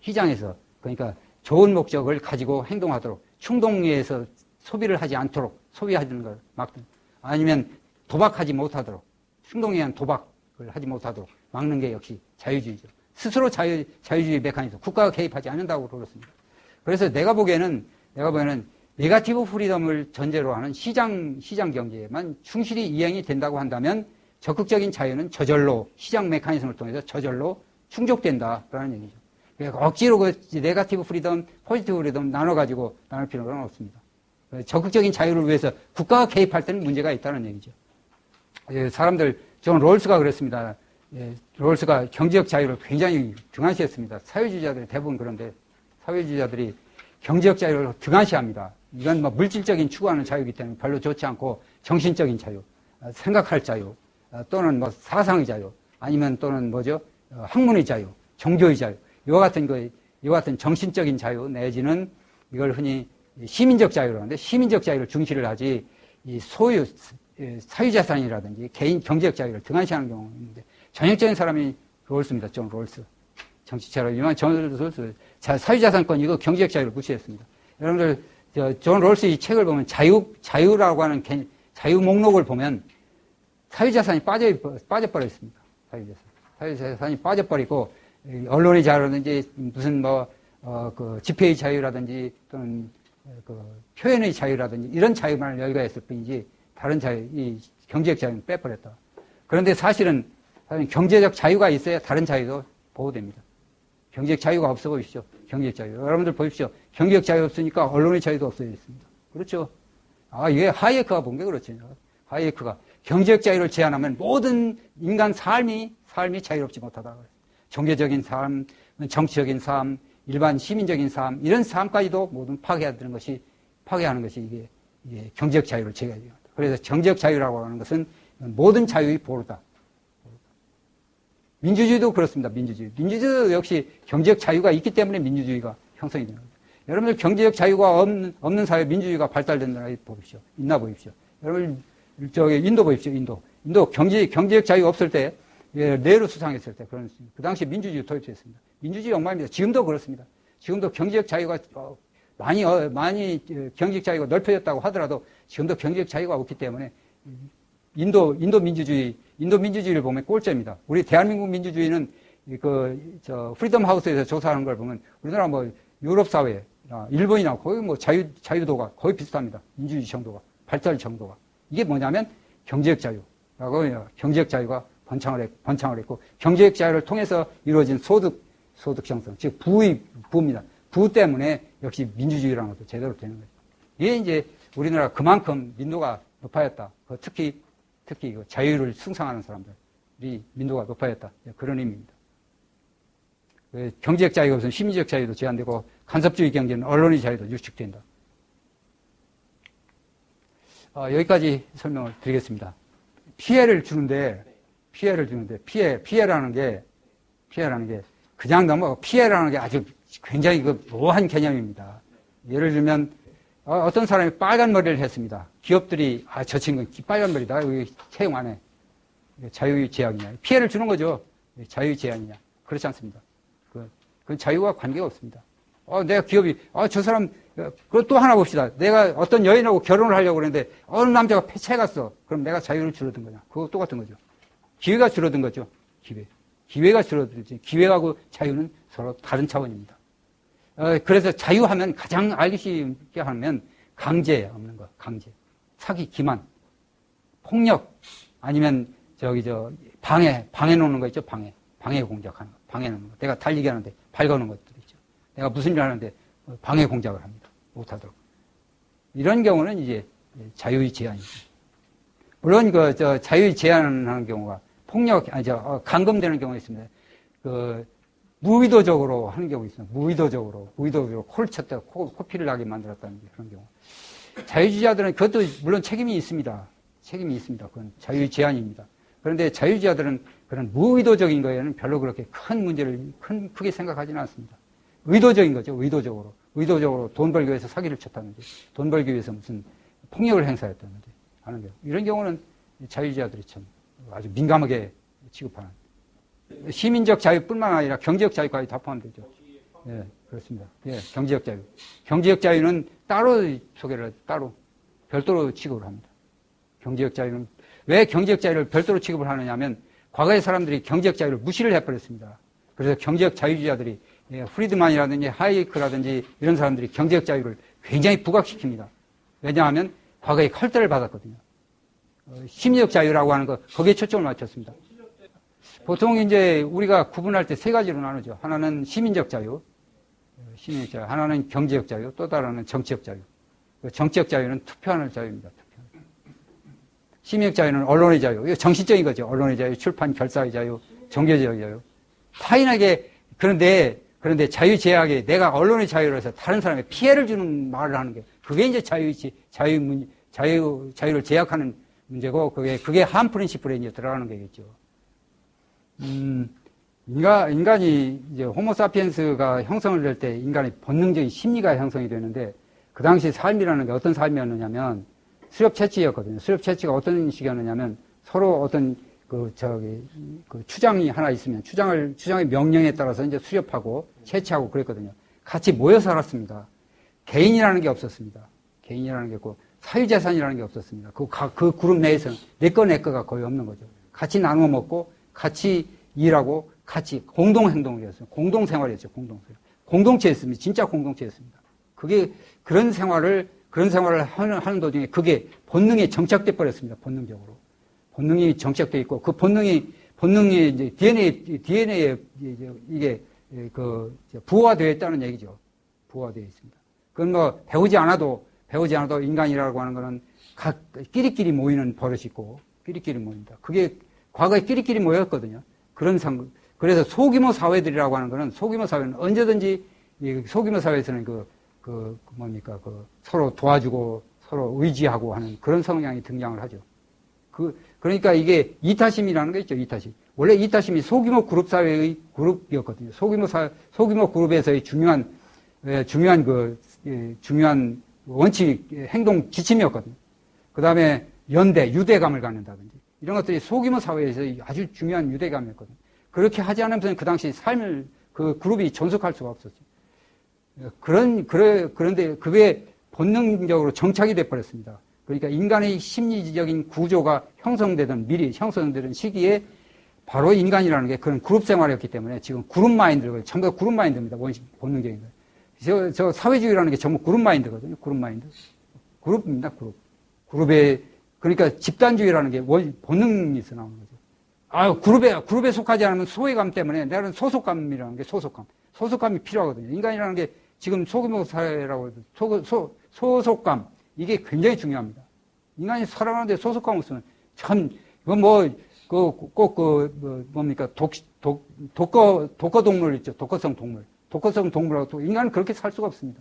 시장에서 그러니까 좋은 목적을 가지고 행동하도록 충동에서 소비를 하지 않도록 소비하는 걸 막든 아니면 도박하지 못하도록 충동에 의한 도박을 하지 못하도록 막는 게 역시 자유주의죠. 스스로 자유주의 메커니즘 국가가 개입하지 않는다고 그렇습니다. 그래서 내가 보기에는 네거티브 프리덤을 전제로 하는 시장 경제에만 충실히 이행이 된다고 한다면 적극적인 자유는 저절로 시장 메커니즘을 통해서 저절로 충족된다라는 얘기죠. 그러니까 억지로 네거티브 프리덤, 포지티브 프리덤 나눌 필요는 없습니다. 적극적인 자유를 위해서 국가가 개입할 때는 문제가 있다는 얘기죠. 존 롤스가 그랬습니다. 롤스가 경제적 자유를 굉장히 등한시했습니다. 사회주의자들이 대부분 그런데 사회주의자들이 경제적 자유를 등한시합니다. 이건 물질적인 추구하는 자유이기 때문에 별로 좋지 않고 정신적인 자유, 생각할 자유, 또는 사상의 자유, 아니면 또는 학문의 자유, 종교의 자유, 이와 같은 정신적인 자유 내지는 이걸 흔히 시민적 자유로 하는데 시민적 자유를 중시를 하지 이 사유자산이라든지 개인 경제적 자유를 등한시하는 경우가 있는데 전형적인 사람이 롤스입니다. 존 롤스. 정치체로 유명한 존 롤스. 사유자산권 이거 경제적 자유를 무시했습니다. 여러분들 존 롤스 이 책을 보면 자유라고 하는 자유 목록을 보면 사유자산이 빠져버려 있습니다. 사유자산이 빠져버리고 언론의 자유라든지 무슨 집회의 자유라든지 또는 표현의 자유라든지 이런 자유만 열거했을 뿐이지 다른 이 경제적 자유는 빼버렸다. 그런데 사실은 경제적 자유가 있어야 다른 자유도 보호됩니다. 경제적 자유가 없어 보이시죠? 경제적 자유. 여러분들 보십시오. 경제적 자유 없으니까 언론의 자유도 없어졌습니다. 그렇죠? 이게 하이에크가 본 게 그렇죠. 하이에크가 경제적 자유를 제한하면 모든 인간 삶이 자유롭지 못하다. 종교적인 삶, 정치적인 삶, 일반 시민적인 삶, 이런 삶까지도 모두 파괴하는 것이 이게 경제적 자유를 제거해야 됩니다. 그래서 경제적 자유라고 하는 것은 모든 자유의 보루다. 민주주의도 그렇습니다. 민주주의도 역시 경제적 자유가 있기 때문에 민주주의가 형성이 되는 거죠. 여러분들 경제적 자유가 없는 사회 민주주의가 발달된 나라 보십시오. 있나 보십시오. 여러분 인도 보십시오. 인도 경제적 자유가 없을 때 네루 수상했을 때 그 당시 민주주의 도입됐습니다. 민주주의 엉망입니다. 지금도 그렇습니다. 지금도 경제적 자유가 많이 경제적 자유가 넓혀졌다고 하더라도 지금도 경제적 자유가 없기 때문에 인도 민주주의를 보면 꼴째입니다. 우리 대한민국 민주주의는 프리덤 하우스에서 조사하는 걸 보면 우리나라 유럽 사회, 일본이나 거의 자유도가 거의 비슷합니다. 민주주의 정도가, 발달 정도가. 이게 뭐냐면 경제적 자유라고 경제적 자유가 번창을 했고 경제적 자유를 통해서 이루어진 소득 형성, 즉 부입니다. 부 때문에 역시 민주주의라는 것도 제대로 되는 거죠. 이게 이제 우리나라 그만큼 민도가 높아졌다. 특히 자유를 숭상하는 사람들이 민도가 높아졌다. 그런 의미입니다. 경제적 자유가 없으면 시민적 자유도 제한되고 간섭주의 경제는 언론의 자유도 유축된다. 여기까지 설명을 드리겠습니다. 피해라는 게 그냥 피해라는 게 아주 굉장히 모호한 개념입니다. 예를 들면 어떤 사람이 빨간 머리를 했습니다. 기업들이, 저 친구는 빨간 머리다. 여기 채용 안 해. 자유의 제약이냐. 피해를 주는 거죠. 자유의 제한이냐. 그렇지 않습니다. 그건 자유와 관계가 없습니다. 내가 기업이, 저 사람, 그것도 하나 봅시다. 내가 어떤 여인하고 결혼을 하려고 그러는데, 어느 남자가 폐차해 갔어. 그럼 내가 자유를 줄어든 거냐. 그거 똑같은 거죠. 기회가 줄어든 거죠. 기회가 줄어들지. 기회하고 자유는 서로 다른 차원입니다. 그래서 자유하면 가장 알기 쉽게 하면 강제 없는 거, 강제. 사기, 기만, 폭력, 아니면 방해 놓는 거 있죠, 방해 공작하는 거, 방해 놓는 거. 내가 달리기 하는데 발 거는 것들 있죠. 내가 무슨 일 하는데 방해 공작을 합니다. 못하도록. 이런 경우는 이제 자유의 제한이죠. 물론 자유의 제한하는 경우가 감금되는 경우가 있습니다. 무의도적으로 하는 경우 있습니다. 무의도적으로 코를 쳤다가 코피를 나게 만들었다는 그런 경우. 자유주의자들은 그것도 물론 책임이 있습니다. 그건 자유의 제한입니다. 그런데 자유주의자들은 그런 무의도적인 거에는 별로 그렇게 큰 문제를 크게 생각하지는 않습니다. 의도적인 거죠. 의도적으로 돈 벌기 위해서 사기를 쳤다든지, 돈 벌기 위해서 무슨 폭력을 행사했다든지 하는 경우. 이런 경우는 자유주의자들이 참 아주 민감하게 취급하는. 시민적 자유뿐만 아니라 경제적 자유까지 다 포함되죠. 예, 그렇습니다. 예, 경제적 자유. 경제적 자유는 별도로 취급을 합니다. 경제적 자유는, 왜 경제적 자유를 별도로 취급을 하느냐 하면, 과거의 사람들이 경제적 자유를 무시를 해버렸습니다. 그래서 경제적 자유주의자들이, 프리드만이라든지 하이크라든지 이런 사람들이 경제적 자유를 굉장히 부각시킵니다. 왜냐하면 과거에 칼대를 받았거든요. 심리적 자유라고 하는 거, 거기에 초점을 맞췄습니다. 보통 이제 우리가 구분할 때 세 가지로 나누죠. 하나는 시민적 자유, 하나는 경제적 자유, 또 다른 정치적 자유. 정치적 자유는 투표하는 자유입니다. 시민적 자유는 언론의 자유, 이거 정신적인 거죠. 언론의 자유, 출판 결사의 자유, 종교적 자유. 타인에게, 그런데 자유 제약에 내가 언론의 자유로 해서 다른 사람에게 피해를 주는 말을 하는 게, 그게 이제 자유를 제약하는 문제고, 그게 한 프린시플에 이제 들어가는 거겠죠. 인간이 이제 호모사피엔스가 형성을 될 때 인간의 본능적인 심리가 형성이 되는데, 그 당시 삶이라는 게 어떤 삶이었느냐면 수렵 채취였거든요. 수렵 채취가 어떤 식이었느냐면 서로 어떤 추장이 하나 있으면 추장의 명령에 따라서 이제 수렵하고 채취하고 그랬거든요. 같이 모여 살았습니다. 개인이라는 게 없었습니다. 개인이라는 게 없고 사유재산이라는 게 없었습니다. 그 그룹 내에서는 내 거가 거의 없는 거죠. 같이 나눠 먹고 같이 일하고 같이 공동행동을 했어요. 공동생활이었죠. 공동체였습니다. 진짜 공동체였습니다. 그게 그런 생활을 하는 도중에 그게 본능에 정착돼 버렸습니다. 본능이 정착돼 있고 그 본능이 이제 DNA에 이게 부호화되어 있다는 얘기죠. 부호화되어 있습니다. 그건 뭐 배우지 않아도 인간이라고 하는 거는 끼리끼리 모이는 버릇이 있고 끼리끼리 모인다. 그게 과거에 끼리끼리 모였거든요. 그래서 소규모 사회들이라고 하는 거는 소규모 사회는 언제든지 소규모 사회에서는 서로 도와주고 서로 의지하고 하는 그런 성향이 등장을 하죠. 그러니까 이게 이타심이라는 게 있죠, 이타심. 원래 이타심이 소규모 그룹 사회의 그룹이었거든요. 소규모 그룹에서의 중요한 원칙, 행동 지침이었거든요. 그 다음에 유대감을 갖는다든지. 이런 것들이 소규모 사회에서 아주 중요한 유대감이었거든요. 그렇게 하지 않으면 그 당시 삶을, 그 그룹이 존속할 수가 없었죠. 그런데 그게 본능적으로 정착이 돼버렸습니다. 그러니까 인간의 심리적인 구조가 미리 형성되던 시기에 바로 인간이라는 게 그런 그룹 생활이었기 때문에 지금 그룹 마인드, 전부 다 그룹 마인드입니다. 본능적인 거예요. 저 사회주의라는 게 전부 그룹 마인드거든요. 그룹 마인드. 그룹입니다, 그룹에, 그러니까 집단주의라는 게 본능에서 나오는 거죠. 그룹에 속하지 않으면 소외감 때문에 나는 소속감이라는 게 소속감이 필요하거든요. 인간이라는 게 지금 소규모 사회라고 해도 소속감. 이게 굉장히 중요합니다. 인간이 살아가는데 소속감 없으면 참, 독거동물 있죠. 독거성 동물하고 또 인간은 그렇게 살 수가 없습니다.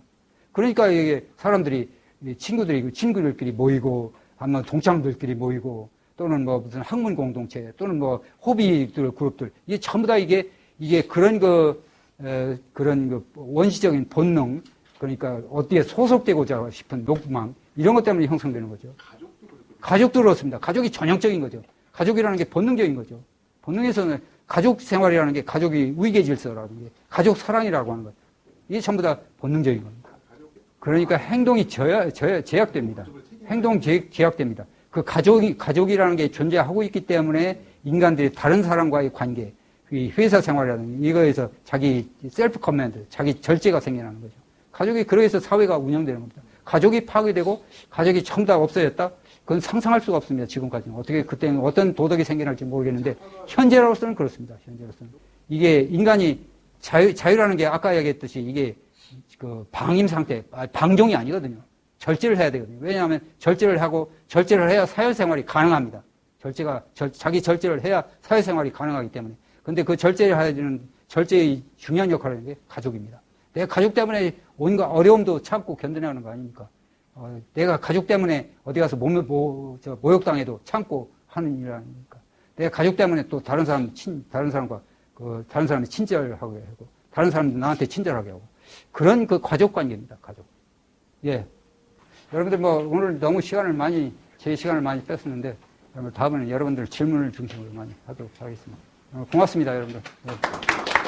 그러니까 이게 사람들이, 친구들끼리 모이고, 아마 동창들끼리 모이고, 또는 무슨 학문 공동체, 또는 호비들, 그룹들. 이게 전부 다 이게 그런 원시적인 본능, 그러니까 어디에 소속되고자 싶은 욕망, 이런 것 때문에 형성되는 거죠. 가족도 그렇습니다. 가족이 전형적인 거죠. 가족이라는 게 본능적인 거죠. 본능에서는 가족 생활이라는 게 가족이 위계 질서라는 게 가족 사랑이라고 하는 거예요. 이게 전부 다 본능적인 겁니다. 그러니까 행동이 제약됩니다. 행동 제약됩니다. 그 가족이라는 게 존재하고 있기 때문에 인간들이 다른 사람과의 관계, 이 회사 생활이라든지 이거에서 자기 셀프 커맨드, 자기 절제가 생겨나는 거죠. 가족이 그래서 사회가 운영되는 겁니다. 가족이 파괴되고 가족이 전부 다 없어졌다? 그건 상상할 수가 없습니다. 지금까지는. 어떻게 그때는 어떤 도덕이 생겨날지 모르겠는데 현재로서는 그렇습니다. 현재로서는. 이게 인간이 자유라는 게 아까 얘기했듯이 이게 그 방임 상태, 방종이 아니거든요. 절제를 해야 되거든요. 왜냐하면 절제를 하고 절제를 해야 사회생활이 가능합니다. 자기 절제를 해야 사회생활이 가능하기 때문에. 근데 그 절제를 해야 되는 절제의 중요한 역할을 하는 게 가족입니다. 내가 가족 때문에 온갖 어려움도 참고 견뎌내는 거 아닙니까? 내가 가족 때문에 어디 가서 모욕당해도 참고 하는 일 아닙니까? 내가 가족 때문에 또 다른 사람과 다른 사람이 친절하게 하고, 다른 사람도 나한테 친절하게 하고, 그런 그 가족 관계입니다, 가족. 예. 여러분들 오늘 너무 제 시간을 많이 뺐었는데, 다음에는 여러분들 질문을 중심으로 많이 하도록 하겠습니다. 고맙습니다, 여러분들. 예.